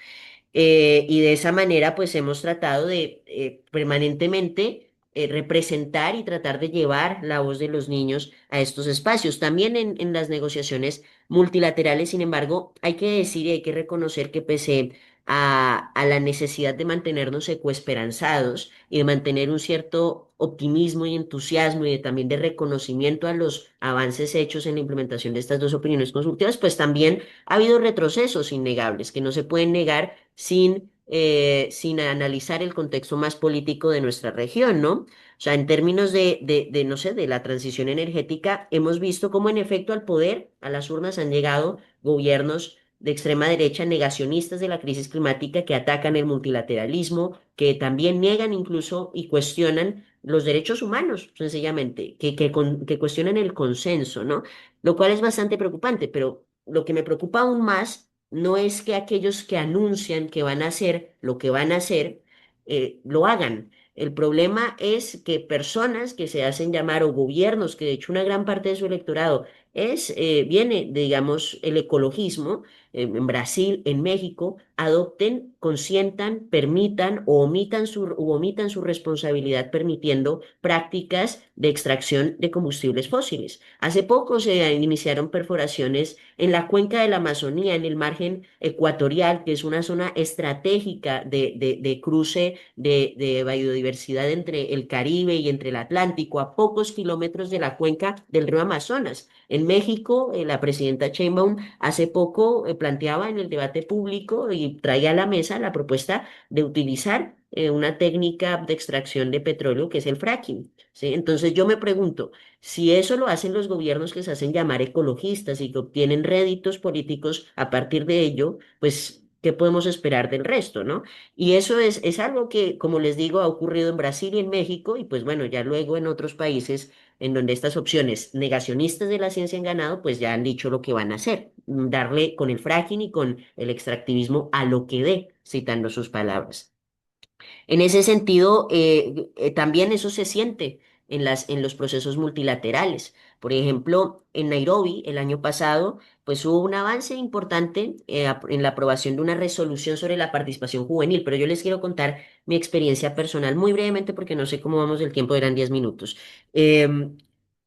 Y de esa manera, pues hemos tratado de permanentemente representar y tratar de llevar la voz de los niños a estos espacios. También en las negociaciones multilaterales, sin embargo, hay que decir y hay que reconocer que pese a la necesidad de mantenernos ecoesperanzados y de mantener un cierto optimismo y entusiasmo y también de reconocimiento a los avances hechos en la implementación de estas dos opiniones consultivas, pues también ha habido retrocesos innegables que no se pueden negar sin analizar el contexto más político de nuestra región, ¿no? O sea, en términos no sé, de la transición energética, hemos visto cómo en efecto al poder, a las urnas han llegado gobiernos de extrema derecha negacionistas de la crisis climática que atacan el multilateralismo, que también niegan incluso y cuestionan los derechos humanos, sencillamente, que cuestionan el consenso, ¿no? Lo cual es bastante preocupante, pero lo que me preocupa aún más no es que aquellos que anuncian que van a hacer lo que van a hacer, lo hagan. El problema es que personas que se hacen llamar o gobiernos, que de hecho una gran parte de su electorado viene, digamos, el ecologismo, en Brasil, en México, adopten, consientan, permitan u omitan su responsabilidad permitiendo prácticas de extracción de combustibles fósiles. Hace poco se iniciaron perforaciones en la cuenca de la Amazonía, en el margen ecuatorial, que es una zona estratégica de cruce de biodiversidad entre el Caribe y entre el Atlántico, a pocos kilómetros de la cuenca del río Amazonas. En México, la presidenta Sheinbaum hace poco planteaba en el debate público y traía a la mesa la propuesta de utilizar una técnica de extracción de petróleo que es el fracking, ¿sí? Entonces yo me pregunto, si eso lo hacen los gobiernos que se hacen llamar ecologistas y que obtienen réditos políticos a partir de ello, pues, ¿qué podemos esperar del resto, no? Y eso es algo que, como les digo, ha ocurrido en Brasil y en México, y pues bueno, ya luego en otros países en donde estas opciones negacionistas de la ciencia han ganado, pues ya han dicho lo que van a hacer, darle con el fracking y con el extractivismo a lo que dé, citando sus palabras. En ese sentido, también eso se siente en los procesos multilaterales. Por ejemplo, en Nairobi, el año pasado, pues hubo un avance importante en la aprobación de una resolución sobre la participación juvenil, pero yo les quiero contar mi experiencia personal muy brevemente porque no sé cómo vamos del tiempo, eran 10 minutos. Em,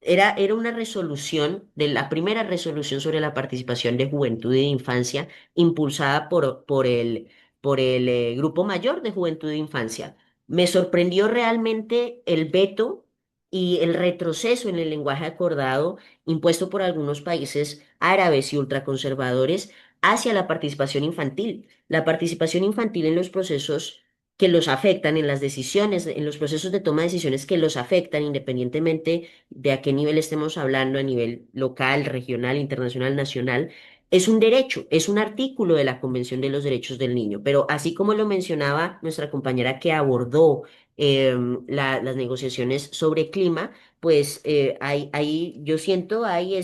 era una resolución, de la primera resolución sobre la participación de juventud y de infancia impulsada por el Grupo Mayor de Juventud e Infancia. Me sorprendió realmente el veto y el retroceso en el lenguaje acordado impuesto por algunos países árabes y ultraconservadores hacia la participación infantil. La participación infantil en los procesos que los afectan, en las decisiones, en los procesos de toma de decisiones que los afectan, independientemente de a qué nivel estemos hablando, a nivel local, regional, internacional, nacional, es un derecho, es un artículo de la Convención de los Derechos del Niño, pero así como lo mencionaba nuestra compañera que abordó las negociaciones sobre clima, pues ahí yo siento, y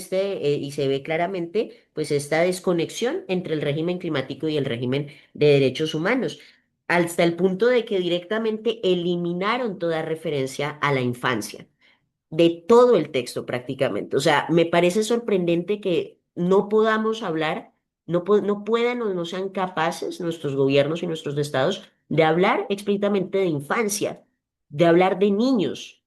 se ve claramente, pues esta desconexión entre el régimen climático y el régimen de derechos humanos, hasta el punto de que directamente eliminaron toda referencia a la infancia de todo el texto prácticamente. O sea, me parece sorprendente que no podamos hablar, no puedan o no sean capaces nuestros gobiernos y nuestros estados de hablar explícitamente de infancia, de hablar de niños.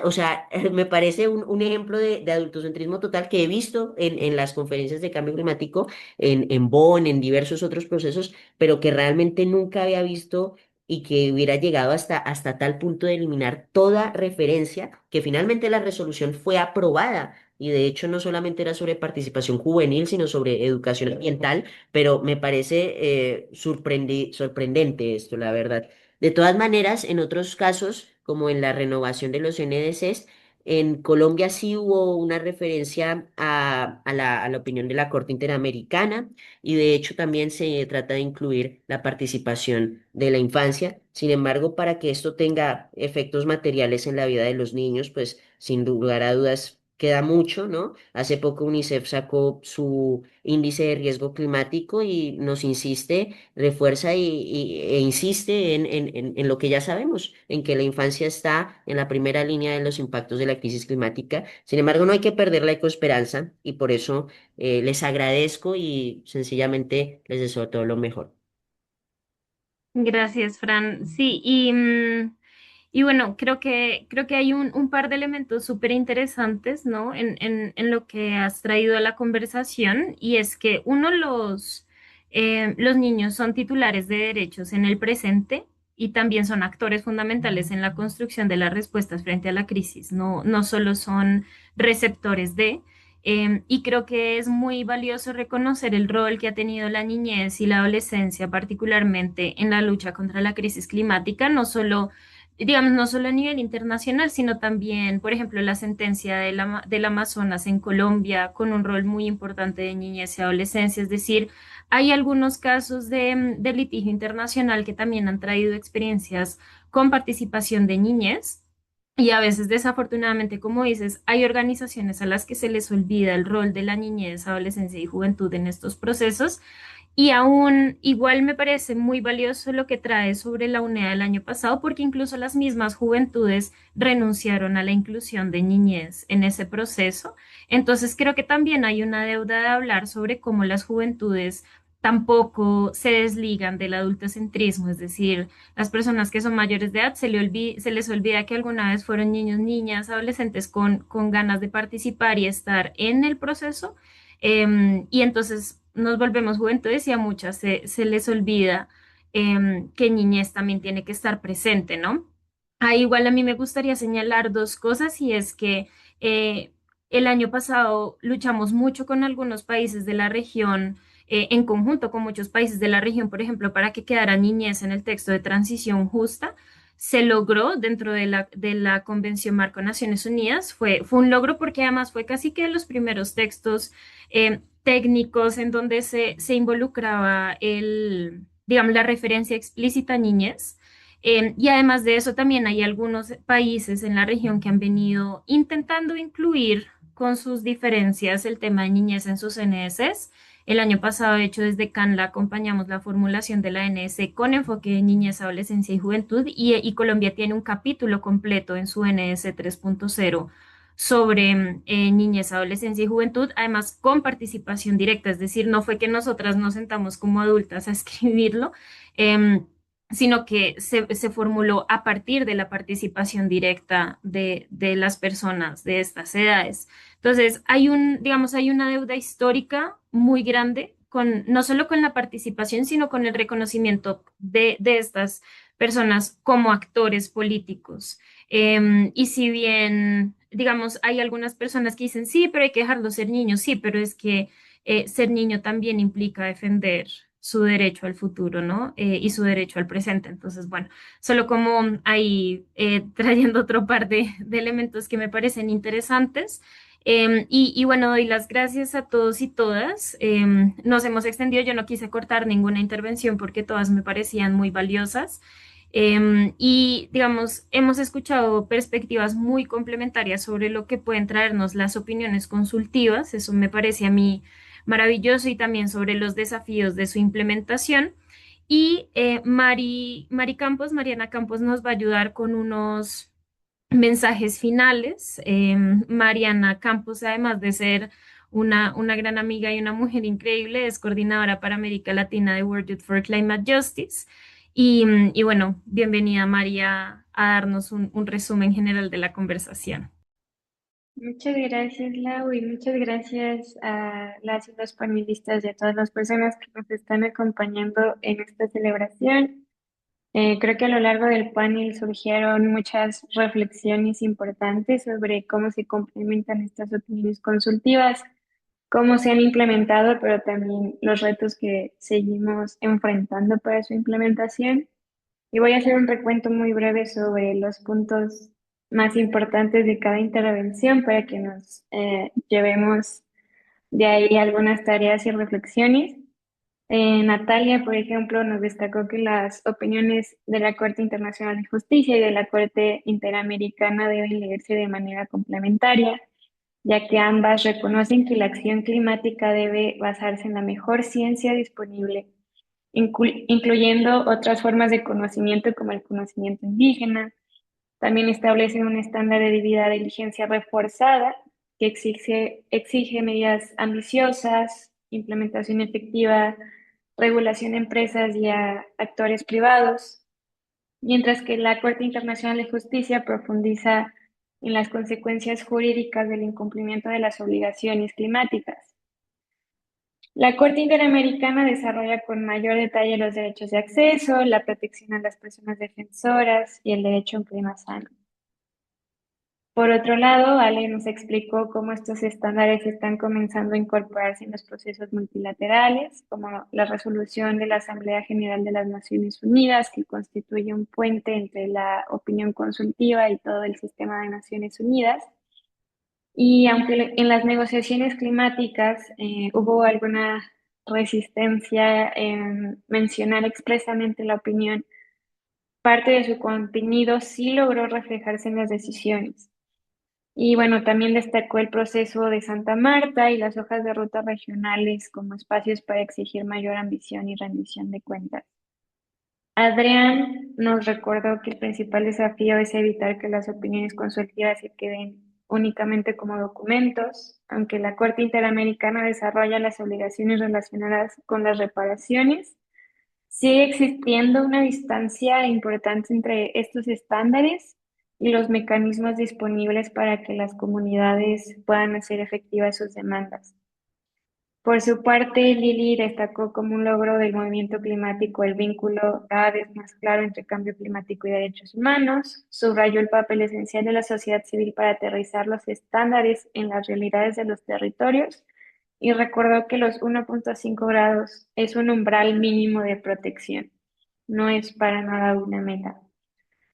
O sea, me parece un ejemplo de adultocentrismo total que he visto en las conferencias de cambio climático, en Bonn, en diversos otros procesos, pero que realmente nunca había visto y que hubiera llegado hasta tal punto de eliminar toda referencia, que finalmente la resolución fue aprobada. Y de hecho no solamente era sobre participación juvenil, sino sobre educación ambiental, pero me parece sorprendente esto, la verdad. De todas maneras, en otros casos, como en la renovación de los NDCs, en Colombia sí hubo una referencia a la opinión de la Corte Interamericana y de hecho también se trata de incluir la participación de la infancia. Sin embargo, para que esto tenga efectos materiales en la vida de los niños, pues sin lugar a dudas queda mucho, ¿no? Hace poco UNICEF sacó su índice de riesgo climático y nos insiste, refuerza e insiste en lo que ya sabemos, en que la infancia está en la primera línea de los impactos de la crisis climática. Sin embargo, no hay que perder la ecoesperanza y por eso les agradezco y sencillamente les deseo todo lo mejor. Gracias, Fran. Sí, y bueno, creo que hay un par de elementos súper interesantes, ¿no? En lo que has traído a la conversación, y es que uno, los niños son titulares de derechos en el presente y también son actores fundamentales en la construcción de las respuestas frente a la crisis, no solo son receptores de. Y creo que es muy valioso reconocer el rol que ha tenido la niñez y la adolescencia, particularmente en la lucha contra la crisis climática, no solo, digamos, no solo a nivel internacional, sino también, por ejemplo, la sentencia del Amazonas en Colombia, con un rol muy importante de niñez y adolescencia. Es decir, hay algunos casos de litigio internacional que también han traído experiencias con participación de niñez. Y a veces, desafortunadamente, como dices, hay organizaciones a las que se les olvida el rol de la niñez, adolescencia y juventud en estos procesos. Y aún igual me parece muy valioso lo que trae sobre la UNEA el año pasado, porque incluso las mismas juventudes renunciaron a la inclusión de niñez en ese proceso. Entonces creo que también hay una deuda de hablar sobre cómo las juventudes tampoco se desligan del adultocentrismo, es decir, las personas que son mayores de edad se les olvida que alguna vez fueron niños, niñas, adolescentes con ganas de participar y estar en el proceso. Y entonces nos volvemos juventudes y a muchas se les olvida que niñez también tiene que estar presente, ¿no? Igual a mí me gustaría señalar dos cosas, y es que eh, el año pasado luchamos mucho con algunos países de la región, en conjunto con muchos países de la región, por ejemplo, para que quedara niñez en el texto de transición justa. Se logró dentro de la Convención Marco de Naciones Unidas. Fue un logro porque además fue casi que de los primeros textos técnicos en donde se involucraba digamos, la referencia explícita a niñez. Y además de eso, también hay algunos países en la región que han venido intentando incluir con sus diferencias el tema de niñez en sus NSs. El año pasado, de hecho, desde CANLA acompañamos la formulación de la NS con enfoque en niñez, adolescencia y juventud, y Colombia tiene un capítulo completo en su NS 3.0 sobre niñez, adolescencia y juventud, además con participación directa, es decir, no fue que nosotras nos sentamos como adultas a escribirlo, em, sino que se formuló a partir de la participación directa de las personas de estas edades. Entonces, digamos, hay una deuda histórica muy grande no solo con la participación, sino con el reconocimiento de estas personas como actores políticos. Y si bien, digamos, hay algunas personas que dicen, sí, pero hay que dejarlos ser niños, sí, pero es que ser niño también implica defender su derecho al futuro, ¿no? Y su derecho al presente. Entonces, bueno, solo como ahí trayendo otro par de elementos que me parecen interesantes. Y bueno, doy las gracias a todos y todas. Nos hemos extendido, yo no quise cortar ninguna intervención porque todas me parecían muy valiosas. Y digamos, hemos escuchado perspectivas muy complementarias sobre lo que pueden traernos las opiniones consultivas. Eso me parece a mí maravilloso, y también sobre los desafíos de su implementación. Y Mariana Campos nos va a ayudar con unos mensajes finales. Mariana Campos, además de ser una gran amiga y una mujer increíble, es coordinadora para América Latina de World Youth for Climate Justice. Y bueno, bienvenida María a darnos un resumen general de la conversación. Muchas gracias, Lau, y muchas gracias a las y los panelistas y a todas las personas que nos están acompañando en esta celebración. Creo que a lo largo del panel surgieron muchas reflexiones importantes sobre cómo se complementan estas opiniones consultivas, cómo se han implementado, pero también los retos que seguimos enfrentando para su implementación. Y voy a hacer un recuento muy breve sobre los puntos más importantes de cada intervención para que nos llevemos de ahí algunas tareas y reflexiones. Natalia, por ejemplo, nos destacó que las opiniones de la Corte Internacional de Justicia y de la Corte Interamericana deben leerse de manera complementaria, ya que ambas reconocen que la acción climática debe basarse en la mejor ciencia disponible, incluyendo otras formas de conocimiento como el conocimiento indígena. También establecen un estándar de debida diligencia reforzada que exige medidas ambiciosas, implementación efectiva regulación a empresas y a actores privados, mientras que la Corte Internacional de Justicia profundiza en las consecuencias jurídicas del incumplimiento de las obligaciones climáticas. La Corte Interamericana desarrolla con mayor detalle los derechos de acceso, la protección a las personas defensoras y el derecho a un clima sano. Por otro lado, Ale nos explicó cómo estos estándares están comenzando a incorporarse en los procesos multilaterales, como la resolución de la Asamblea General de las Naciones Unidas, que constituye un puente entre la opinión consultiva y todo el sistema de Naciones Unidas. Y aunque en las negociaciones climáticas hubo alguna resistencia en mencionar expresamente la opinión, parte de su contenido sí logró reflejarse en las decisiones. Y bueno, también destacó el proceso de Santa Marta y las hojas de ruta regionales como espacios para exigir mayor ambición y rendición de cuentas. Adrián nos recordó que el principal desafío es evitar que las opiniones consultivas se queden únicamente como documentos, aunque la Corte Interamericana desarrolla las obligaciones relacionadas con las reparaciones. Sigue existiendo una distancia importante entre estos estándares y los mecanismos disponibles para que las comunidades puedan hacer efectivas sus demandas. Por su parte, Lili destacó como un logro del movimiento climático el vínculo cada vez más claro entre cambio climático y derechos humanos, subrayó el papel esencial de la sociedad civil para aterrizar los estándares en las realidades de los territorios y recordó que los 1.5 grados es un umbral mínimo de protección, no es para nada una meta.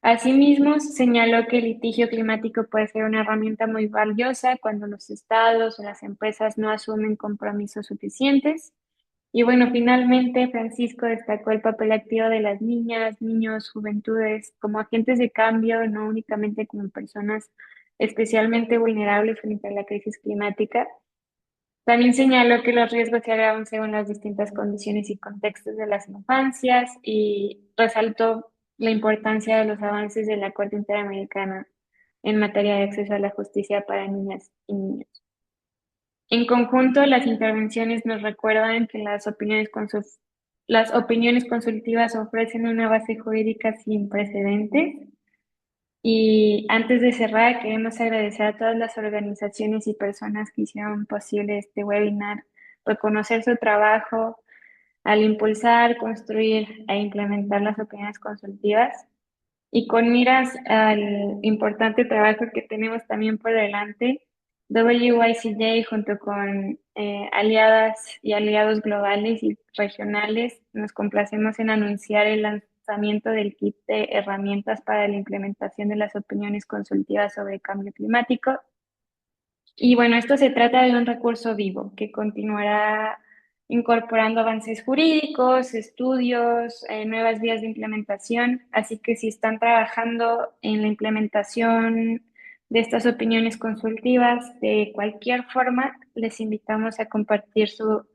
Asimismo, señaló que el litigio climático puede ser una herramienta muy valiosa cuando los estados o las empresas no asumen compromisos suficientes. Y bueno, finalmente, Francisco destacó el papel activo de las niñas, niños, juventudes como agentes de cambio, no únicamente como personas especialmente vulnerables frente a la crisis climática. También señaló que los riesgos se agravan según las distintas condiciones y contextos de las infancias y resaltó la importancia de los avances de la Corte Interamericana en materia de acceso a la justicia para niñas y niños. En conjunto, las intervenciones nos recuerdan que las opiniones consultivas ofrecen una base jurídica sin precedentes. Y antes de cerrar, queremos agradecer a todas las organizaciones y personas que hicieron posible este webinar, reconocer su trabajo al impulsar, construir e implementar las opiniones consultivas y con miras al importante trabajo que tenemos también por delante. WICJ junto con aliadas y aliados globales y regionales nos complacemos en anunciar el lanzamiento del kit de herramientas para la implementación de las opiniones consultivas sobre cambio climático. Y bueno, esto se trata de un recurso vivo que continuará incorporando avances jurídicos, estudios, nuevas vías de implementación. Así que si están trabajando en la implementación de estas opiniones consultivas de cualquier forma, les invitamos a compartir su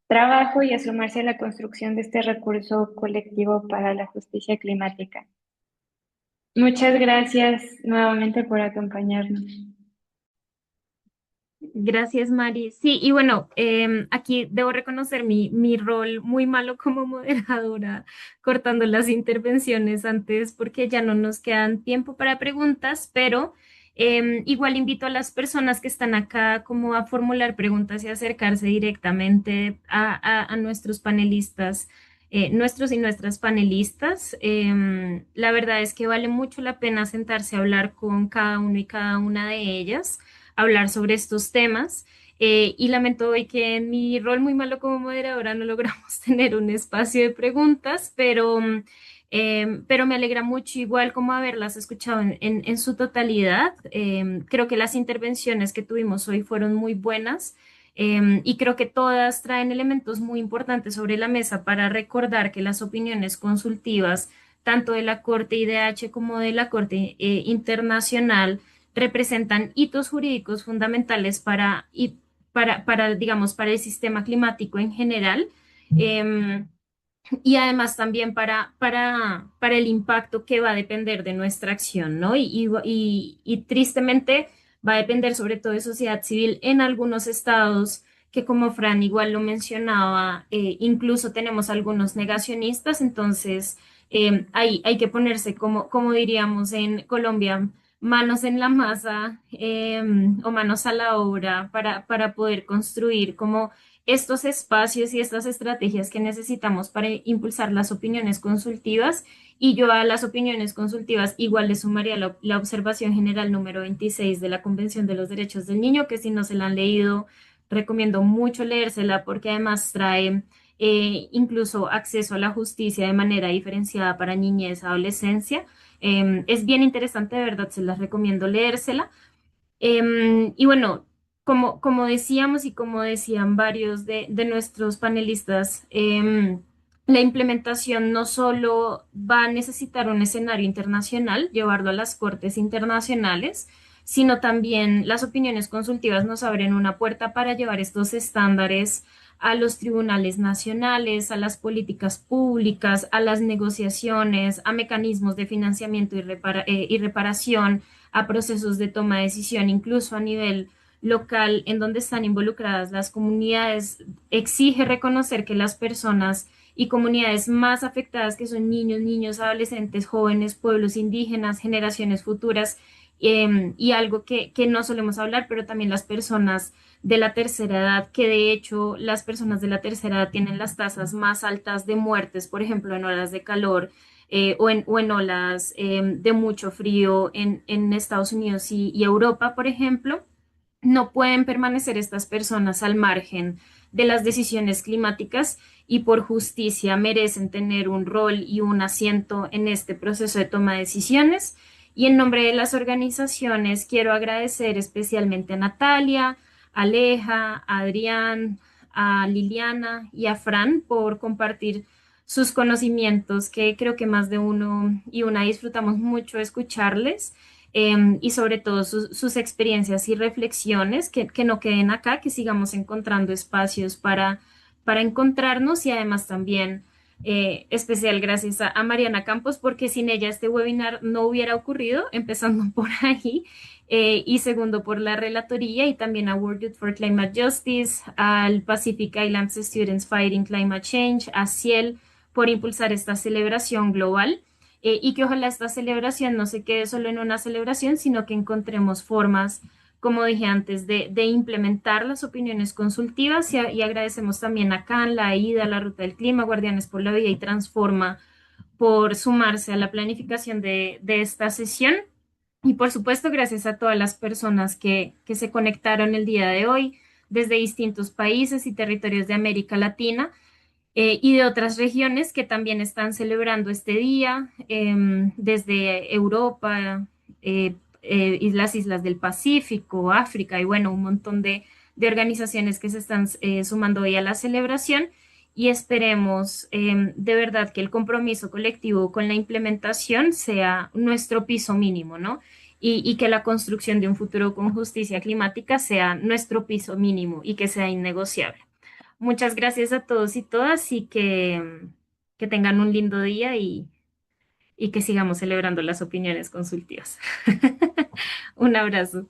trabajo y a sumarse a la construcción de este recurso colectivo para la justicia climática. Muchas gracias nuevamente por acompañarnos. Gracias, Mari. Sí, y bueno, aquí debo reconocer mi rol muy malo como moderadora, cortando las intervenciones antes porque ya no nos quedan tiempo para preguntas, pero igual invito a las personas que están acá como a formular preguntas y acercarse directamente a nuestros panelistas, nuestros y nuestras panelistas. La verdad es que vale mucho la pena sentarse a hablar con cada uno y cada una de ellas hablar sobre estos temas. Y lamento hoy que en mi rol muy malo como moderadora no logramos tener un espacio de preguntas, pero me alegra mucho igual como haberlas escuchado en su totalidad. Creo que las intervenciones que tuvimos hoy fueron muy buenas. Y creo que todas traen elementos muy importantes sobre la mesa para recordar que las opiniones consultivas, tanto de la Corte IDH como de la Corte Internacional, representan hitos jurídicos fundamentales digamos, para el sistema climático en general, em, y además también para el impacto que va a depender de nuestra acción, ¿no? Y tristemente va a depender sobre todo de sociedad civil en algunos estados que como Fran igual lo mencionaba, incluso tenemos algunos negacionistas, entonces hay que ponerse, como diríamos en Colombia, manos en la masa o manos a la obra para poder construir como estos espacios y estas estrategias que necesitamos para impulsar las opiniones consultivas. Y yo a las opiniones consultivas igual le sumaría la observación general número 26 de la Convención de los Derechos del Niño, que si no se la han leído, recomiendo mucho leérsela porque además trae incluso acceso a la justicia de manera diferenciada para niñez, adolescencia. Es bien interesante, de verdad, se las recomiendo leérsela. Y bueno, como decíamos y como decían varios de nuestros panelistas, la implementación no solo va a necesitar un escenario internacional, llevarlo a las cortes internacionales, sino también las opiniones consultivas nos abren una puerta para llevar estos estándares a los tribunales nacionales, a las políticas públicas, a las negociaciones, a mecanismos de financiamiento y reparación, a procesos de toma de decisión, incluso a nivel local en donde están involucradas las comunidades, exige reconocer que las personas y comunidades más afectadas, que son niños, niños, adolescentes, jóvenes, pueblos indígenas, generaciones futuras, y algo que no solemos hablar, pero también las personas de la tercera edad, que de hecho las personas de la tercera edad tienen las tasas más altas de muertes, por ejemplo, en horas de calor o en olas de mucho frío en Estados Unidos y Europa, por ejemplo. No pueden permanecer estas personas al margen de las decisiones climáticas y por justicia merecen tener un rol y un asiento en este proceso de toma de decisiones. Y en nombre de las organizaciones quiero agradecer especialmente a Natalia, a Aleja, a Adrián, a Liliana y a Fran por compartir sus conocimientos, que creo que más de uno y una disfrutamos mucho escucharles, y sobre todo sus experiencias y reflexiones, que no queden acá, que sigamos encontrando espacios para encontrarnos y además también especial gracias a Mariana Campos, porque sin ella este webinar no hubiera ocurrido, empezando por ahí. Y segundo, por la relatoría y también a World Youth for Climate Justice, al Pacific Islands Students Fighting Climate Change, a Ciel, por impulsar esta celebración global, y que ojalá esta celebración no se quede solo en una celebración, sino que encontremos formas, como dije antes, de implementar las opiniones consultivas y agradecemos también a CAN, la AIDA, la Ruta del Clima, Guardianes por la Vida y Transforma por sumarse a la planificación de esta sesión. Y por supuesto, gracias a todas las personas que se conectaron el día de hoy desde distintos países y territorios de América Latina, y de otras regiones que también están celebrando este día, desde Europa, y las islas del Pacífico, África y bueno, un montón de organizaciones que se están sumando hoy a la celebración. Y esperemos de verdad que el compromiso colectivo con la implementación sea nuestro piso mínimo, ¿no? Y que la construcción de un futuro con justicia climática sea nuestro piso mínimo y que sea innegociable. Muchas gracias a todos y todas y que tengan un lindo día y que sigamos celebrando las opiniones consultivas. Un abrazo.